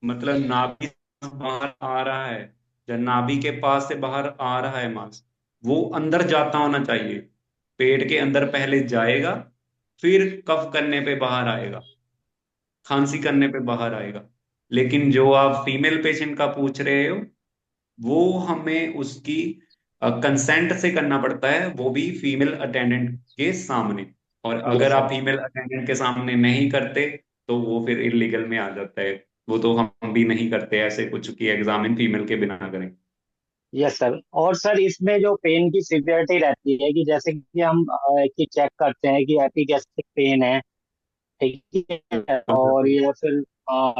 मतलब नाभि से बाहर आ रहा है, या नाभि के पास से बाहर आ रहा है मांस, वो अंदर जाता होना चाहिए। पेट के अंदर पहले जाएगा, फिर कफ करने पे बाहर आएगा, खांसी करने पे बाहर आएगा। लेकिन जो आप फीमेल पेशेंट का पूछ रहे हो, वो हमें उसकी कंसेंट से करना पड़ता है, वो भी फीमेल अटेंडेंट के सामने। और यस अगर सर। आप फीमेल अटेंडेंट के सामने नहीं करते तो वो फिर इलीगल में आ जाता है। वो तो हम भी नहीं करते ऐसे कुछ कि एग्जामिन फीमेल के बिना करें। Yes sir. और सर इसमें जो पेन की सिवियरिटी रहती है कि जैसे कि हम कि चेक करते हैं कि एपिगैस्ट्रिक पेन है, ठीक है, और बिल्कुल ये फिर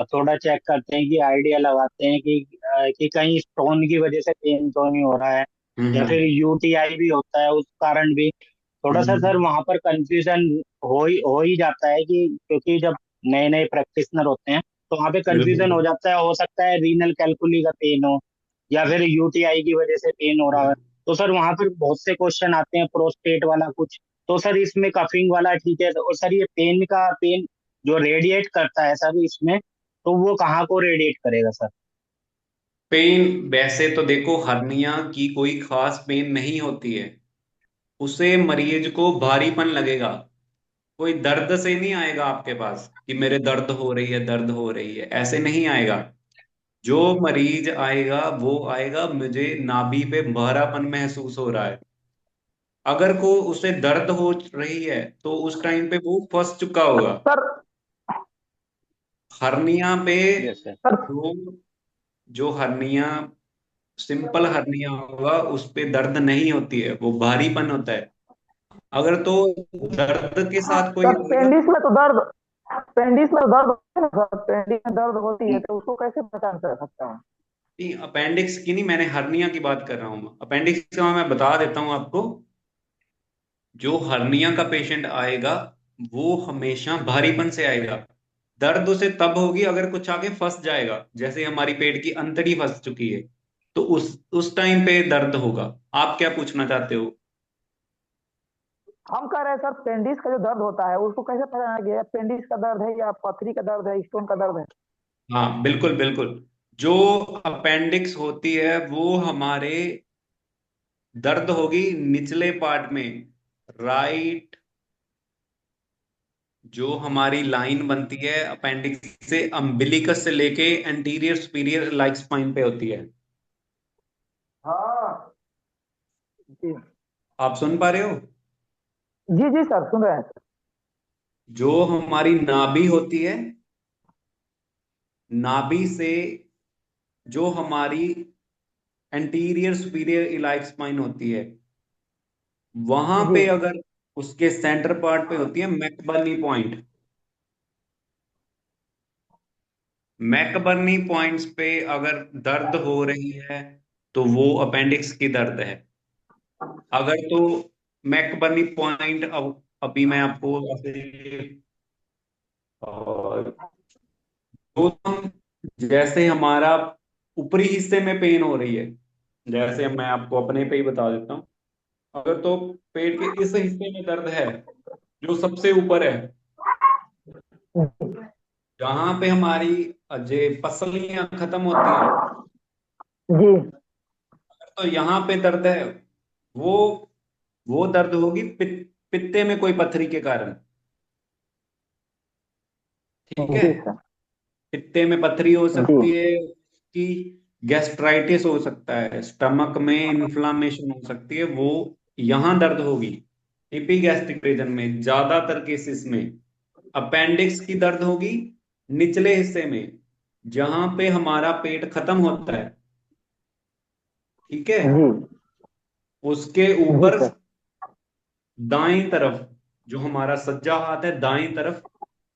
थोड़ा चेक करते हैं कि आइडिया लगाते हैं कि कहीं स्टोन की वजह से पेन तो नहीं हो रहा है, हम्म या फिर हम्म यूटीआई भी होता है उस कारण भी। थोड़ा सा हम्म सर वहां पर कंफ्यूजन हो ही जाता है कि क्योंकि जब नए नए प्रैक्टिशनर होते हैं तो वहां पे कंफ्यूजन बिल्कुल हो जाता है, हो सकता है रीनल कैलकुली का पेन हो या फिर यूटीआई की वजह से पेन हो रहा है। तो सर वहां पर बहुत से क्वेश्चन आते हैं, प्रोस्टेट वाला कुछ। तो सर इसमें कफिंग वाला ठीक है, और सर ये पेन जो रेडिएट करता है सर इसमें, तो वो कहाँ को रेडिएट करेगा सर? पेन वैसे तो देखो, हर्निया की कोई खास पेन नहीं होती है। उसे मरीज को भारीपन लगेगा, कोई दर्द से नहीं आएगा आपके पास कि मेरे दर्द हो रही है, दर्द हो रही है, ऐसे नहीं आएगा। जो मरीज आएगा वो आएगा, मुझे नाभि पे भारापन महसूस हो रहा है। अगर को उसे दर्द हो रही है तो उस टाइम पे वो फंस चुका होगा। सर। हर्निया पे यस सर। जो जो हर्निया सिंपल हर्निया होगा उस पे दर्द नहीं होती है, वो भारीपन होता है। अगर तो दर्द के साथ कोई सर होगा। पेंडिस में तो दर्द पेंडिस में तो दर्द होता है ना सर, पेंडिस में दर्द होती है तो उसको कैसे पहचान कर सकता हूँ? नहीं, अपेंडिक्स की नहीं, मैंने हर्निया की बात कर रहा हूँ। अपेंडिक्स का मैं बता देता हूँ आपको। जो हर्निया का पेशेंट आएगा वो हमेशा भारीपन से आएगा। दर्द उसे तब होगी अगर कुछ आगे फंस जाएगा, जैसे हमारी पेट की अंतड़ी फंस चुकी है, तो उस टाइम पे दर्द होगा। आप क्या पूछना चाहते हो? हम कह रहे हैं सर पेंडिस का जो दर्द होता है उसको कैसे पहचाना गया, पेंडिस का दर्द है या पथरी का दर्द है, स्टोन का दर्द है? हाँ बिल्कुल बिल्कुल। जो अपेंडिक्स होती है वो हमारे दर्द होगी निचले पार्ट में, राइट। जो हमारी लाइन बनती है अपेंडिक्स से अम्बिलिकस से लेके एंटीरियर सुपीरियर लाइक स्पाइन पे होती है। हाँ जी आप सुन पा रहे हो? जी जी सर, सुन रहे हैं सर। जो हमारी नाभि होती है, नाभि से जो हमारी एंटीरियर सुपीरियर इलाइक स्पाइन होती है, वहां जी पे अगर उसके सेंटर पार्ट पे होती है मैकबर्नी पॉइंट। मैकबर्नी पॉइंट्स पे अगर दर्द हो रही है तो वो अपेंडिक्स की दर्द है। अगर तो मैकबर्नी पॉइंट, अब अभी मैं आपको ऐसे, तो हम, जैसे हमारा ऊपरी हिस्से में पेन हो रही है, जैसे मैं आपको अपने पे ही बता देता हूँ। अगर तो पेट के इस हिस्से में दर्द है जो सबसे ऊपर है, जहां पे हमारी जे पसलियां खत्म होती हैं, जी तो यहाँ पे दर्द है, वो वो दर्द होगी पित्ते में कोई पत्थरी के कारण। ठीक है। जी सर। पित्ते में पथरी हो जी सकती है कि गैस्ट्राइटिस हो सकता है, स्टमक में इन्फ्लामेशन हो सकती है, वो यहां दर्द होगी। एपिगैस्ट्रिक रीजन में ज्यादातर केसेस में अपेंडिक्स की दर्द होगी निचले हिस्से में, जहां पे हमारा पेट खत्म होता है। ठीक है। जी उसके जी ऊपर सर। दाएं तरफ, जो हमारा सज्जा हाथ है दाएं तरफ,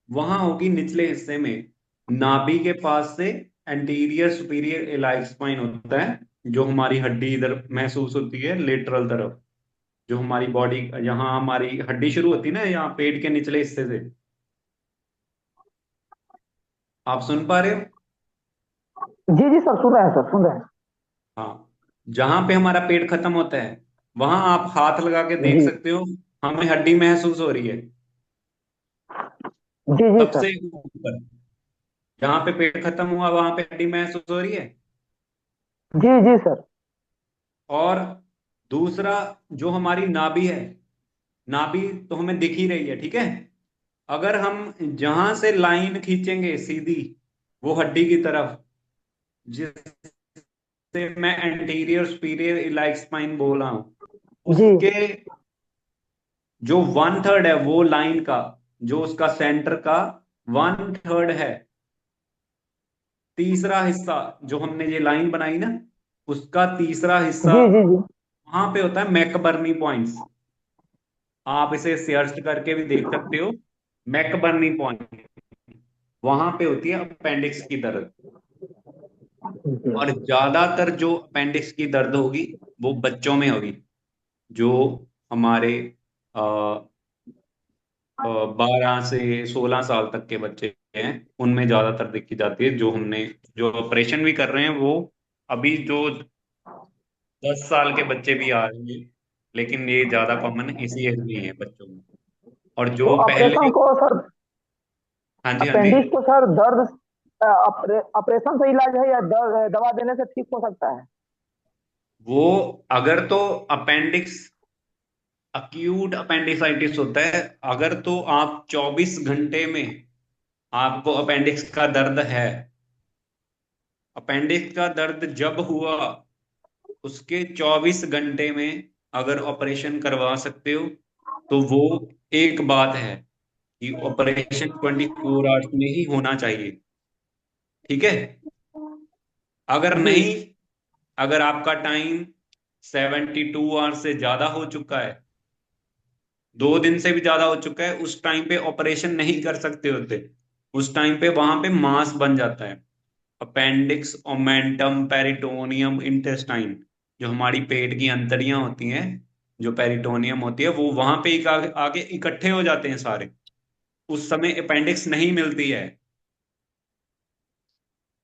वहां होगी निचले हिस्से में, नाभि के पास से एंटीरियर सुपीरियर इलाइक स्पाइन होता है, जो हमारी हड्डी इधर महसूस होती है लेटरल तरफ, जो हमारी बॉडी, यहाँ हमारी हड्डी शुरू होती है ना, यहाँ पेट के निचले हिस्से से। आप सुन पा रहे हो? जी जी सर, सुन रहे हैं सर, सुन रहे हैं। हाँ। जहां पे हमारा पेट खत्म होता है, वहां आप हाथ लगा के देख जी सकते हो, हमें हड्डी महसूस हो रही है जी जी सबसे सर। ऊपर। जहां पे पेट खत्म हुआ वहां पे हड्डी महसूस हो रही है। जी जी सर। और दूसरा, जो हमारी नाभि है, नाभि तो हमें दिख ही रही है, ठीक है। अगर हम जहां से लाइन खींचेंगे सीधी, वो हड्डी की तरफ, जिससे मैं एंटीरियर सुपीरियर इलाइक स्पाइन बोल रहा हूं, जी उसके जो 1/3 है वो लाइन का, जो उसका सेंटर का 1/3 है, तीसरा हिस्सा जो हमने ये लाइन बनाई ना, उसका तीसरा हिस्सा जी जी जी वहां पे होता है मैकबर्नी पॉइंट्स। आप इसे सर्च करके भी देख सकते हो, मैकबर्नी पॉइंट, वहां पे होती है अपेंडिक्स की दर्द। जी और ज्यादातर जो अपेंडिक्स की दर्द होगी वो बच्चों में होगी, जो हमारे 12 से 16 साल तक के बच्चे हैं, उनमें ज्यादातर देखी जाती है। जो हमने जो ऑपरेशन भी कर रहे हैं वो अभी जो 10 साल के बच्चे भी आ रहे हैं, लेकिन ये ज्यादा कॉमन इसी एज में है बच्चों में। और तो जो ऑपरेशन पहले, को सर, हाँ जी हाँ जी, अपेंडिक्स को सर दर्द ऑपरेशन से इलाज है या दवा देने से ठीक हो सकता है? वो अगर तो अपेंडिक्स, अक्यूट अपेंडिसाइटिस होता है, अगर तो आप 24 घंटे में आपको अपेंडिक्स का दर्द है, अपेंडिक्स का दर्द जब हुआ उसके 24 घंटे में अगर ऑपरेशन करवा सकते हो, तो वो एक बात है कि ऑपरेशन 24 आवर्स में ही होना चाहिए। ठीक है। अगर जी नहीं, अगर आपका टाइम 72 आवर्स से ज्यादा हो चुका है, 2 दिन से भी ज्यादा हो चुका है, उस टाइम पे ऑपरेशन नहीं कर सकते होते। उस टाइम पे वहां पे मांस बन जाता है, अपेंडिक्स, ओमेंटम, पेरिटोनियम, इंटेस्टाइन, जो हमारी पेट की अंतड़ियां होती हैं, जो पेरिटोनियम होती है, वो वहां पे आगे इकट्ठे हो जाते हैं सारे। उस समय अपेंडिक्स नहीं मिलती है।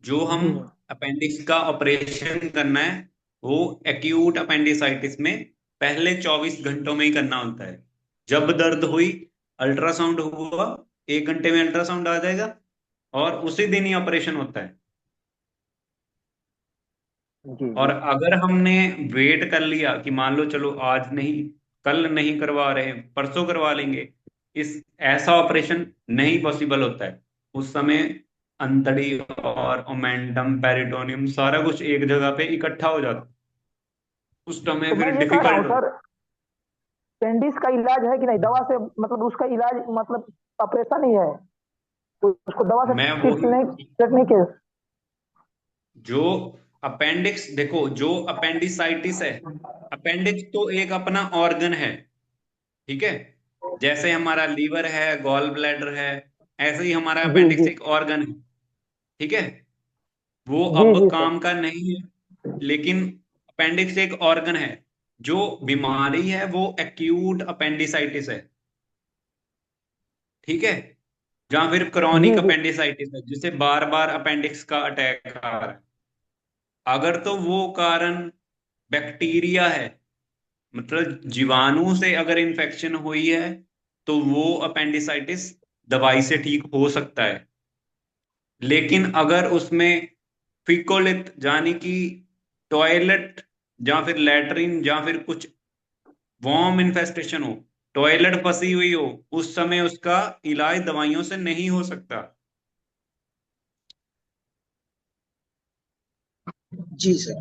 जो हम जी अपेंडिक्स का ऑपरेशन करना है वो एक्यूट अपेंडिसाइटिस में पहले 24 घंटों में ही करना होता है। जब दर्द हुई, अल्ट्रासाउंड हुआ, 1 घंटे में अल्ट्रासाउंड आ जाएगा और उसी दिन ही ऑपरेशन होता है। जी और जी। अगर हमने वेट कर लिया कि मान लो चलो आज नहीं, कल नहीं करवा रहे, परसों करवा लेंगे, इस ऐसा ऑपरेशन नहीं पॉसिबल होता है। उस समय अंतड़ी और ओमेंटम पेरिटोनियम सारा कुछ एक जगह पे इकट्ठा हो जाता है, उस समय तो मैं फिर ये कह रहा हूँ डिफिकल्ट हो। सर, पेंडिस का इलाज है कि नहीं, दवा से मतलब उसका इलाज मतलब ऑपरेशन ही है, तो उसको दवा से मैं वो ठीक नहीं, टेक्निक है? जो अपेंडिक्स देखो, जो अपेंडिसाइटिस है, अपेंडिक्स तो एक अपना ऑर्गन है, ठीक है। जैसे हमारा लीवर है, गॉल ब्लैडर है, ऐसे ही हमारा जी अपेंडिक्स जी एक ऑर्गन है, ठीक है। वो जी अब जी सर। काम का नहीं है, लेकिन अपेंडिक्स एक ऑर्गन है। जो बीमारी है वो एक्यूट अपेंडिसाइटिस है, ठीक है। या फिर जी क्रॉनिक जी। अपेंडिसाइटिस है, जिसे बार बार अपेंडिक्स का अटैक आ रहा है। अगर तो वो कारण बैक्टीरिया है, मतलब जीवाणु से अगर इन्फेक्शन हुई है, तो वो अपेंडिसाइटिस दवाई से ठीक हो सकता है। लेकिन अगर उसमें फिकोलित यानी कि टॉयलेट या फिर लैट्रिन या फिर कुछ वॉर्म इन्फेस्टेशन हो, टॉयलेट फंसी हुई हो, उस समय उसका इलाज दवाइयों से नहीं हो सकता। जी सर।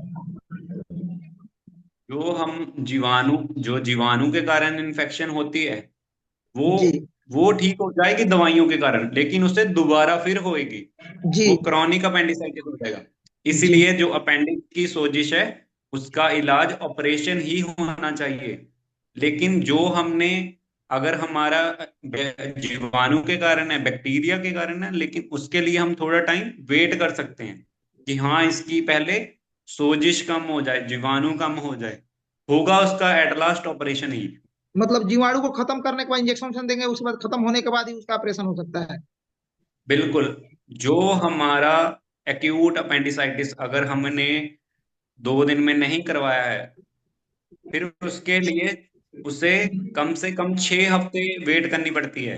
जो जीवाणु के कारण इन्फेक्शन होती है, वो जी वो ठीक हो जाएगी दवाइयों के कारण, लेकिन उसे दोबारा फिर होएगी। जी वो क्रॉनिक अपेंडिसाइटिस हो जाएगा। जी इसीलिए जो अपेंडिक्स की सोजिश है, उसका इलाज ऑपरेशन ही होना चाहिए। लेकिन जो हमने, अगर हमारा जीवाणु के कारण है, बैक्टीरिया के कारण है, लेकिन उसके लिए हम थोड़ा टाइम वेट कर सकते हैं कि हाँ इसकी पहले सोजिश कम हो जाए, जीवाणु कम हो जाए, होगा उसका एट लास्ट ऑपरेशन ही। मतलब जीवाणु को खत्म करने के बाद इंजेक्शन देंगे, उसके बाद खत्म होने के बाद ही उसका ऑपरेशन हो सकता है? बिल्कुल। जो हमारा एक्यूट अपेंडिसाइटिस अगर हमने 2 दिन में नहीं करवाया है, फिर उसके लिए उसे कम से कम 6 हफ्ते वेट करनी पड़ती है।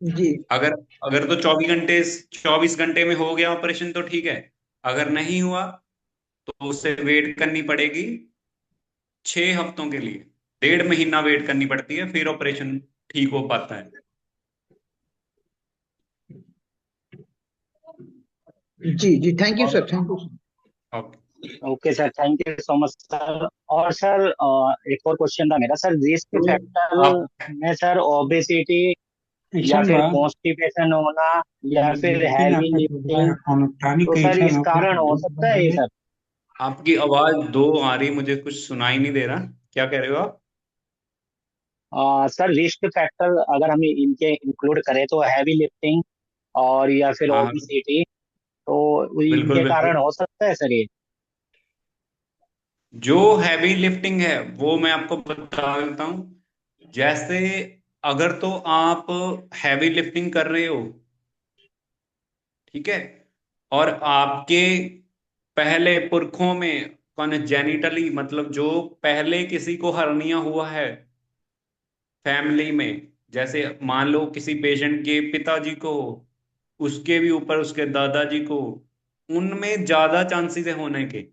जी अगर अगर तो 24 घंटे में हो गया ऑपरेशन तो ठीक है, अगर नहीं हुआ तो उसे वेट करनी पड़ेगी 6 हफ्तों के लिए, 1.5 महीना वेट करनी पड़ती है, फिर ऑपरेशन ठीक हो पाता है। जी जी, थैंक यू और sir, thank you. Okay. Okay sir, thank you so much sir. और सर एक और क्वेश्चन था मेरा सर, रिस्क तो फैक्टर आप में सर ओबेसिटी या ऐसन फिर बा कॉन्स्टिपेशन होना या फिर लेकिन हैवी आपका लिफ्टिंग, इलेक्ट्रॉनिक तो का सर ऐसा इस होता है कारण कि हो दो सकता है बंदा ये में सर? आपकी आवाज दो आ रही, मुझे कुछ सुनाई नहीं दे रहा, क्या कह रहे हो आप? सर रिस्क फैक्टर अगर हम इनके इंक्लूड करें तो हैवी लिफ्टिंग और या फिर हाँ, ओबेसिटी, तो बिल्कुल इनके कारण बिल्कुल। हो सकता है सर ये? जो हैवी लिफ्टिंग है वो मैं आपको बता देता हूँ। जैसे अगर तो आप हैवी लिफ्टिंग कर रहे हो, ठीक है, और आपके पहले पुरखों में कॉन्जेनिटली, मतलब जो पहले किसी को हर्निया हुआ है फैमिली में, जैसे मान लो किसी पेशेंट के पिताजी को, उसके भी ऊपर उसके दादाजी को, उनमें ज्यादा चांसेस है होने के।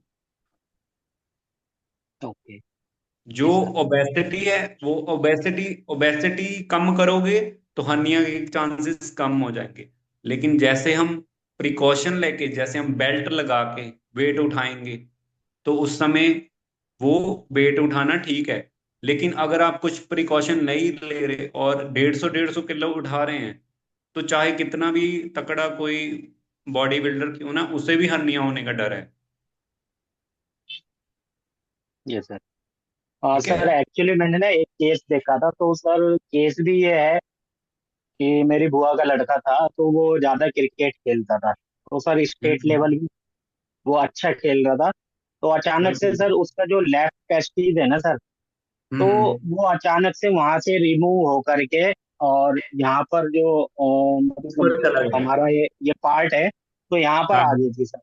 ओके। जो जी सर। ओबेसिटी है, वो ओबेसिटी ओबेसिटी कम करोगे तो हर्निया के चांसेस कम हो जाएंगे। लेकिन जैसे हम प्रिकॉशन लेके, जैसे हम बेल्ट लगा के वेट उठाएंगे, तो उस समय वो वेट उठाना ठीक है। लेकिन अगर आप कुछ प्रिकॉशन नहीं ले रहे और 150-150 किलो उठा रहे हैं, तो चाहे कितना भी तकड़ा कोई बॉडी बिल्डर क्यों ना, उसे भी हर्निया होने का डर है। जी सर। ठीक है। सर एक्चुअली मैंने ना एक केस देखा था, तो सर केस भी ये है कि मेरी बुआ का लड़का था, तो वो ज्यादा क्रिकेट खेलता था, तो सर स्टेट हम्म। लेवल भी वो अच्छा खेल रहा था। तो अचानक से बिल्कुल। सर उसका जो लेफ्ट टेस्टिस है ना सर, तो हम्म। वो अचानक से वहां से रिमूव होकर के, और यहाँ पर जो मतलब ऊपर चला गया। हमारा ये पार्ट है, तो यहाँ पर हाँ, आ गई थी सर।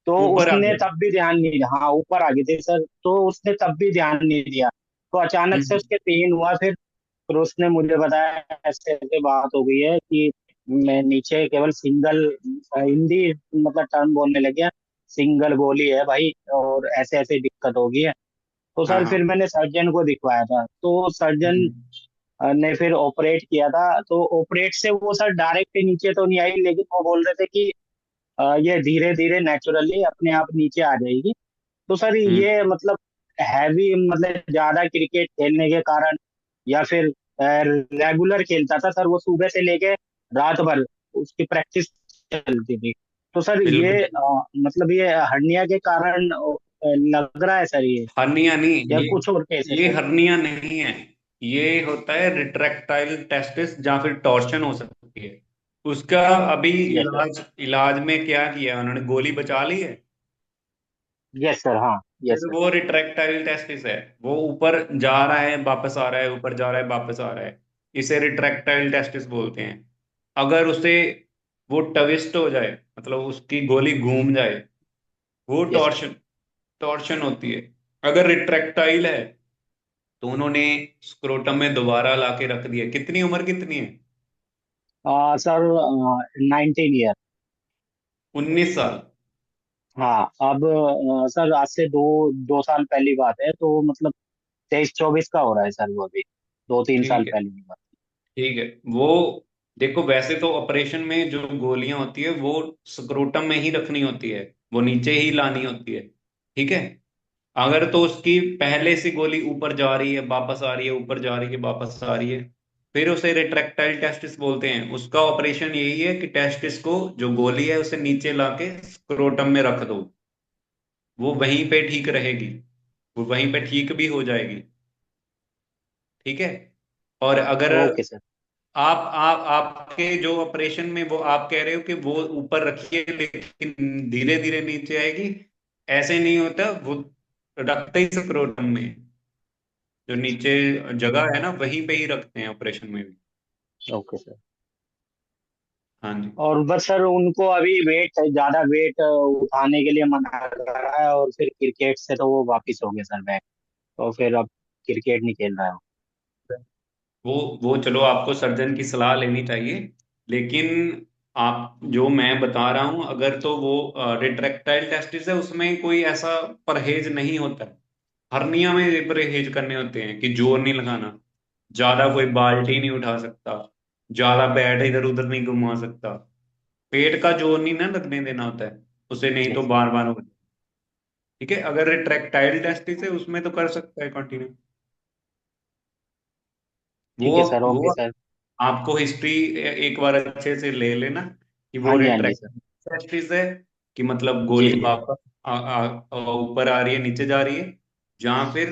तो ऊपर आ उसने गया। तब भी ध्यान नहीं दिया, हाँ ऊपर आ गई थी सर, तो उसने तब भी ध्यान नहीं दिया। तो अचानक से हम्म। उसके पेन हुआ, फिर उसने मुझे बताया ऐसे ऐसे बात हो गई है कि मैं नीचे केवल सिंगल हिंदी मतलब टर्म बोलने लग गया, सिंगल गोली है भाई और ऐसे ऐसे दिक्कत होगी है। तो हाँ सर हाँ। फिर मैंने सर्जन को दिखवाया था, तो सर्जन हम्म, ने फिर ऑपरेट किया था। तो ऑपरेट से वो सर डायरेक्ट नीचे तो नहीं आई, लेकिन वो बोल रहे थे कि ये धीरे धीरे नेचुरली अपने आप नीचे आ जाएगी। तो सर हम्म। ये मतलब हैवी मतलब ज्यादा क्रिकेट खेलने के कारण, या फिर रेगुलर खेलता था सर वो सुबह से लेके रात भर उसकी प्रैक्टिस चलती थी। तो सर ये बिल्कुल। मतलब ये हर्निया के कारण लग रहा है सर ये, हर्निया नहीं, या कुछ और केस है ये सर? हर्निया नहीं है। ये होता है रिट्रैक्टाइल टेस्टिस या फिर टॉर्शन हो सकती है। उसका अभी यस सर। इलाज इलाज में क्या किया है, उन्होंने गोली बचा ली है। यस सर, हाँ। यस फिर सर। वो रिट्रैक्टाइल टेस्टिस है, वो ऊपर जा रहा है वापस आ रहा है, ऊपर जा रहा है वापस आ रहा है। इसे रिट्रैक्टाइल टेस्टिस बोलते हैं। अगर उसे वो ट्विस्ट हो जाए, मतलब उसकी गोली घूम जाए, वो यस सर। टॉर्शन टॉर्शन होती है। अगर रिट्रैक्टाइल है तो उन्होंने स्क्रोटम में दोबारा लाके रख दिया। कितनी उम्र कितनी है? Sir 19 year. 19 साल। हाँ अब सर आज से दो 2 साल पहली बात है, तो मतलब 23-24 का हो रहा है सर वो अभी, 2-3 साल ठीक है। पहले की बात। ठीक है। वो देखो, वैसे तो ऑपरेशन में जो गोलियां होती है वो स्क्रोटम में ही रखनी होती है, वो नीचे ही लानी होती है। ठीक है। अगर तो उसकी पहले से गोली ऊपर जा रही है वापस आ रही है, ऊपर जा रही है वापस आ रही है, फिर उसे रेट्रैक्टाइल टेस्टिस बोलते हैं। उसका ऑपरेशन यही है कि टेस्टिस को, जो गोली है, उसे नीचे लाके स्क्रोटम में रख दो। वो वहीं पे ठीक रहेगी, वो वहीं पे ठीक भी हो जाएगी। ठीक है। और अगर ओके सर। आप आपके जो ऑपरेशन में वो आप कह रहे हो कि वो ऊपर रखिए लेकिन धीरे धीरे नीचे आएगी, ऐसे नहीं होता। वो रखते ही स्क्रोटम में, जो नीचे जगह है ना, वहीं पे ही रखते हैं ऑपरेशन में भी। Okay sir. हाँ जी। और बस सर उनको अभी वेट ज्यादा वेट उठाने के लिए मना कर रहा है, और फिर क्रिकेट से तो वो वापिस हो गया सर बैक। तो फिर अब क्रिकेट नहीं खेल रहा है वो। वो चलो, आपको सर्जन की सलाह लेनी चाहिए। लेकिन आप जो मैं बता रहा हूं, अगर तो वो रिट्रैक्टाइल टेस्टिस है, उसमें कोई ऐसा परहेज नहीं होता है। हर्निया में ये परहेज करने होते हैं कि जोर नहीं लगाना, ज्यादा कोई बाल्टी नहीं उठा सकता, ज्यादा बैट इधर उधर नहीं घुमा सकता, पेट का जोर नहीं ना लगने देना होता है उसे, नहीं तो यस। बार बार हो। ठीक है। अगर रिट्रैक्टाइल टेस्टिस है उसमें तो कर सकता है कंटिन्यू। वो ठीक है सर। ओके वो सर। आपको हिस्ट्री एक बार अच्छे से ले लेना कि हाँ वो जी, हाँ जी सर। रिट्रैक्टिस है, कि मतलब जी गोली जी। वापस ऊपर आ रही है नीचे जा रही है, जहां फिर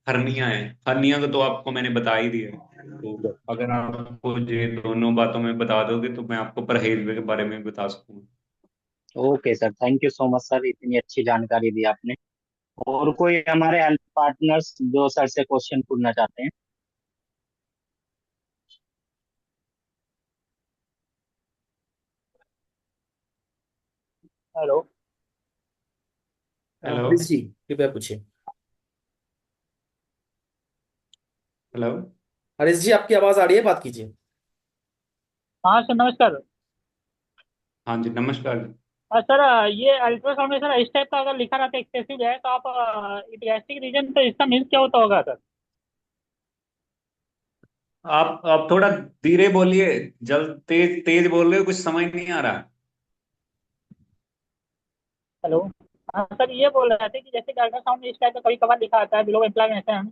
हर्निया है। हर्निया को तो आपको मैंने बता ही दिया है। तो अगर आपको ये दोनों बातों में बता दोगे तो मैं आपको परहेज के बारे में बता सकूंगा। Okay sir, thank you so much sir, इतनी अच्छी जानकारी दी आपने। और कोई हमारे हेल्थ पार्टनर्स जो सर से क्वेश्चन पूछना चाहते हैं? हेलो। हेलो। हरीश जी, कृपया पूछिए। हेलो। हरीश जी, आपकी आवाज आ रही है, बात कीजिए। हाँ सर, नमस्कार। हाँ जी, नमस्कार। सर, ये अल्ट्रासाउंड में सर इस टाइप का अगर लिखा रहता है एक्सेसिव है, तो आप इपिगैस्ट्रिक रीजन, तो इसका मीन्स क्या होता होगा सर? आप थोड़ा धीरे बोलिए, जल तेज तेज बोल रहे हो, कुछ समझ नहीं आ रहा। हेलो। हाँ सर, ये बोल रहे थे कि जैसे कि अल्ट्रासाउंड में इस टाइप का कभी कभार लिखा आता है, below inflammation,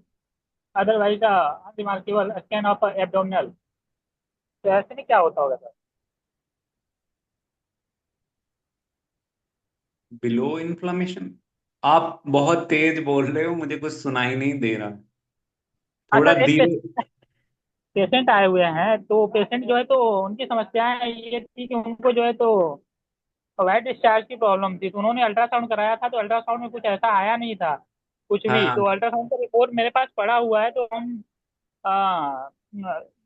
otherwise unremarkable scan of abdominal, तो ऐसे में क्या होता होगा सर? Below inflammation? आप बहुत तेज बोल रहे हो, मुझे कुछ सुनाई नहीं दे रहा। हाँ थोड़ा सर, एक धीरे। पेशेंट आए हुए हैं, तो पेशेंट जो है तो उनकी समस्याएं ये थी कि उनको जो है तो वाइट डिस्चार्ज की प्रॉब्लम थी, तो उन्होंने अल्ट्रासाउंड कराया था, तो अल्ट्रासाउंड में कुछ ऐसा आया नहीं था कुछ हाँ भी। हाँ। तो अल्ट्रासाउंड का रिपोर्ट मेरे पास पड़ा हुआ है, तो हम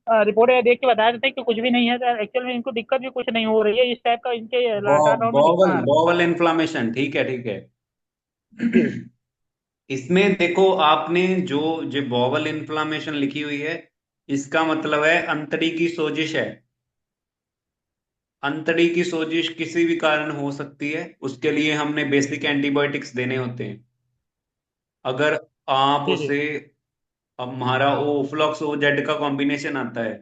रिपोर्ट देख के बता देते कि कुछ भी नहीं है सर, एक्चुअल में इनको दिक्कत भी कुछ नहीं हो रही है, इस टाइप का इनके अल्ट्रासाउंड में दिखा बॉवल आ रहा बॉवल इन्फ्लामेशन, ठीक है ठीक है। है जी। इसमें देखो, आपने जो जो बॉवल इन्फ्लामेशन लिखी हुई है, इसका मतलब है अंतड़ी की सोजिश है। अंतड़ी की सोजिश किसी भी कारण हो सकती है, उसके लिए हमने बेसिक एंटीबायोटिक्स देने होते हैं। अगर आप जी जी उसे, अब हमारा ओफ्लॉक्स ओ जेड का कॉम्बिनेशन आता है,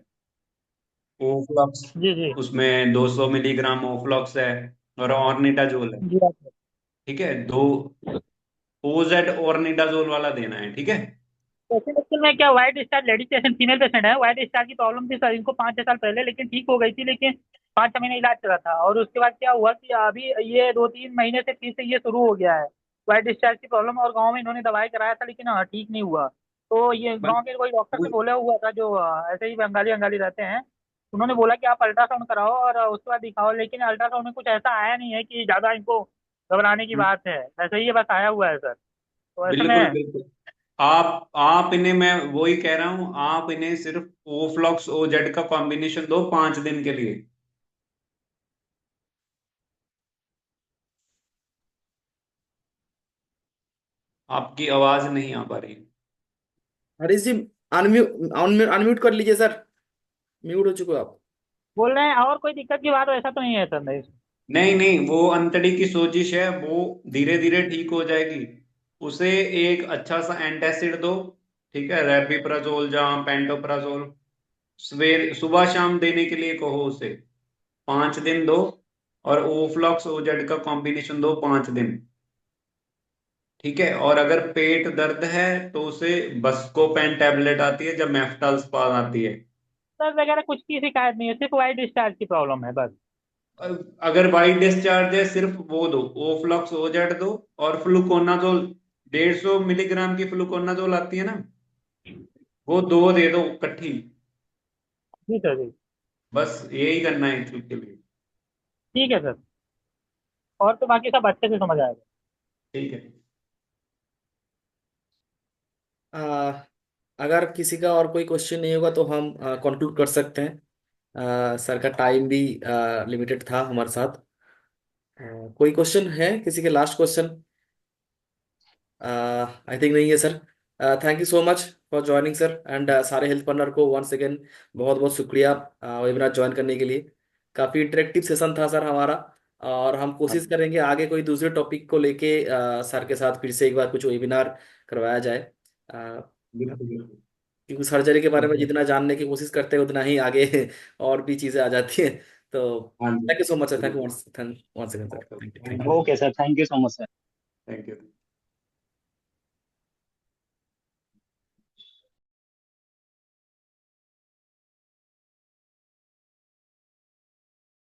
ओफ्लॉक्स, जी जी उसमें 200 मिलीग्राम ओफ्लॉक्स है और ऑर्निडाजोल है। जी आप ठीक है, दो ओजेड ऑर्निडाजोल वाला देना है, ठीक है। पेशेंट एक्चुअल में क्या white star ladies patient female patient है, व्हाइट स्टार की प्रॉब्लम थी सर इनको 5-6 साल पहले, लेकिन ठीक हो गई थी, लेकिन 5-6 महीने इलाज चला था और उसके बाद क्या हुआ कि अभी ये 2-3 महीने से फिर से ये शुरू हो गया है व्हाइट स्टार की प्रॉब्लम, और गांव में इन्होंने दवाई कराया था लेकिन ठीक नहीं हुआ। तो ये गांव के कोई डॉक्टर से बोला हुआ था जो ऐसे ही बंगाली बंगाली रहते हैं, उन्होंने बोला कि आप अल्ट्रासाउंड कराओ और उसके बाद दिखाओ, लेकिन अल्ट्रासाउंड में कुछ ऐसा आया नहीं है कि ज़्यादा इनको घबराने की बात है, ऐसे ही ये बस आया हुआ है सर, तो ऐसे बिल्कुल में। बिल्कुल। आप इन्हें, मैं वही कह रहा हूं, आप इन्हें सिर्फ ओफ्लॉक्स ओ जेड का कॉम्बिनेशन दो 5 दिन के लिए। आपकी आवाज नहीं आ पा रही। हरीश जी, अनम्यूट अनम्यूट कर लीजिए सर, म्यूट हो चुके हो आप। बोल रहे हैं और कोई दिक्कत की बात वैसा तो नहीं है सर, नहीं। नहीं नहीं, वो अंतड़ी की सोजिश है, वो धीरे धीरे ठीक हो जाएगी। उसे एक अच्छा सा एंटासिड दो, ठीक है, रेपिप्राजोल जहाँ पेंटोप्राजोल, सवेर सुबह शाम देने के लिए कहो उसे। 5 दिन दो, और ओफ्लॉक्स ओजेड का कॉम्बिनेशन दो 5 दिन। ठीक है, और अगर पेट दर्द है तो उसे बस्कोपेन टैबलेट आती है, जब मेफ्टाल स्पाज आती है। सर वगैरह कुछ की शिकायत नहीं है, सिर्फ वाइट डिस्चार्ज की प्रॉब्लम है बस। अगर वाइट डिस्चार्ज है, सिर्फ वो दो, ओफ्लॉक्स ओजेड दो, और फ्लूकोनाजोल, 150 मिलीग्राम की फ्लूकोनाजोल आती है ना, वो दो दे दो इकट्ठी। जी सर जी। बस यही करना है इसके लिए। ठीक है सर, और तो बाकी सब अच्छे से समझ आएगा। ठीक है। आ, अगर किसी का और कोई क्वेश्चन नहीं होगा तो हम कंक्लूड कर सकते हैं। सर का टाइम भी लिमिटेड था हमारे साथ। कोई क्वेश्चन है किसी के, लास्ट क्वेश्चन? आई थिंक नहीं है sir. Thank you so much for joining sir, and सारे हेल्थ पार्टनर को वंस अगेन बहुत बहुत शुक्रिया वेबिनार ज्वाइन करने के लिए। काफ़ी इंटरेक्टिव सेशन था सर हमारा, और हम कोशिश करेंगे आगे कोई दूसरे टॉपिक को लेके सर के साथ फिर से एक बार कुछ वेबिनार करवाया जाए। बिल्कुल बिल्कुल। क्योंकि सर्जरी के बारे में ओके। जितना जानने की कोशिश करते हैं उतना ही आगे और भी चीज़ें आ जाती हैं। तो हाँ जी। Thank you so much sir, thank you बिल्कुल। Once again sir, thank you. Okay sir, thank you so much sir. Thank you.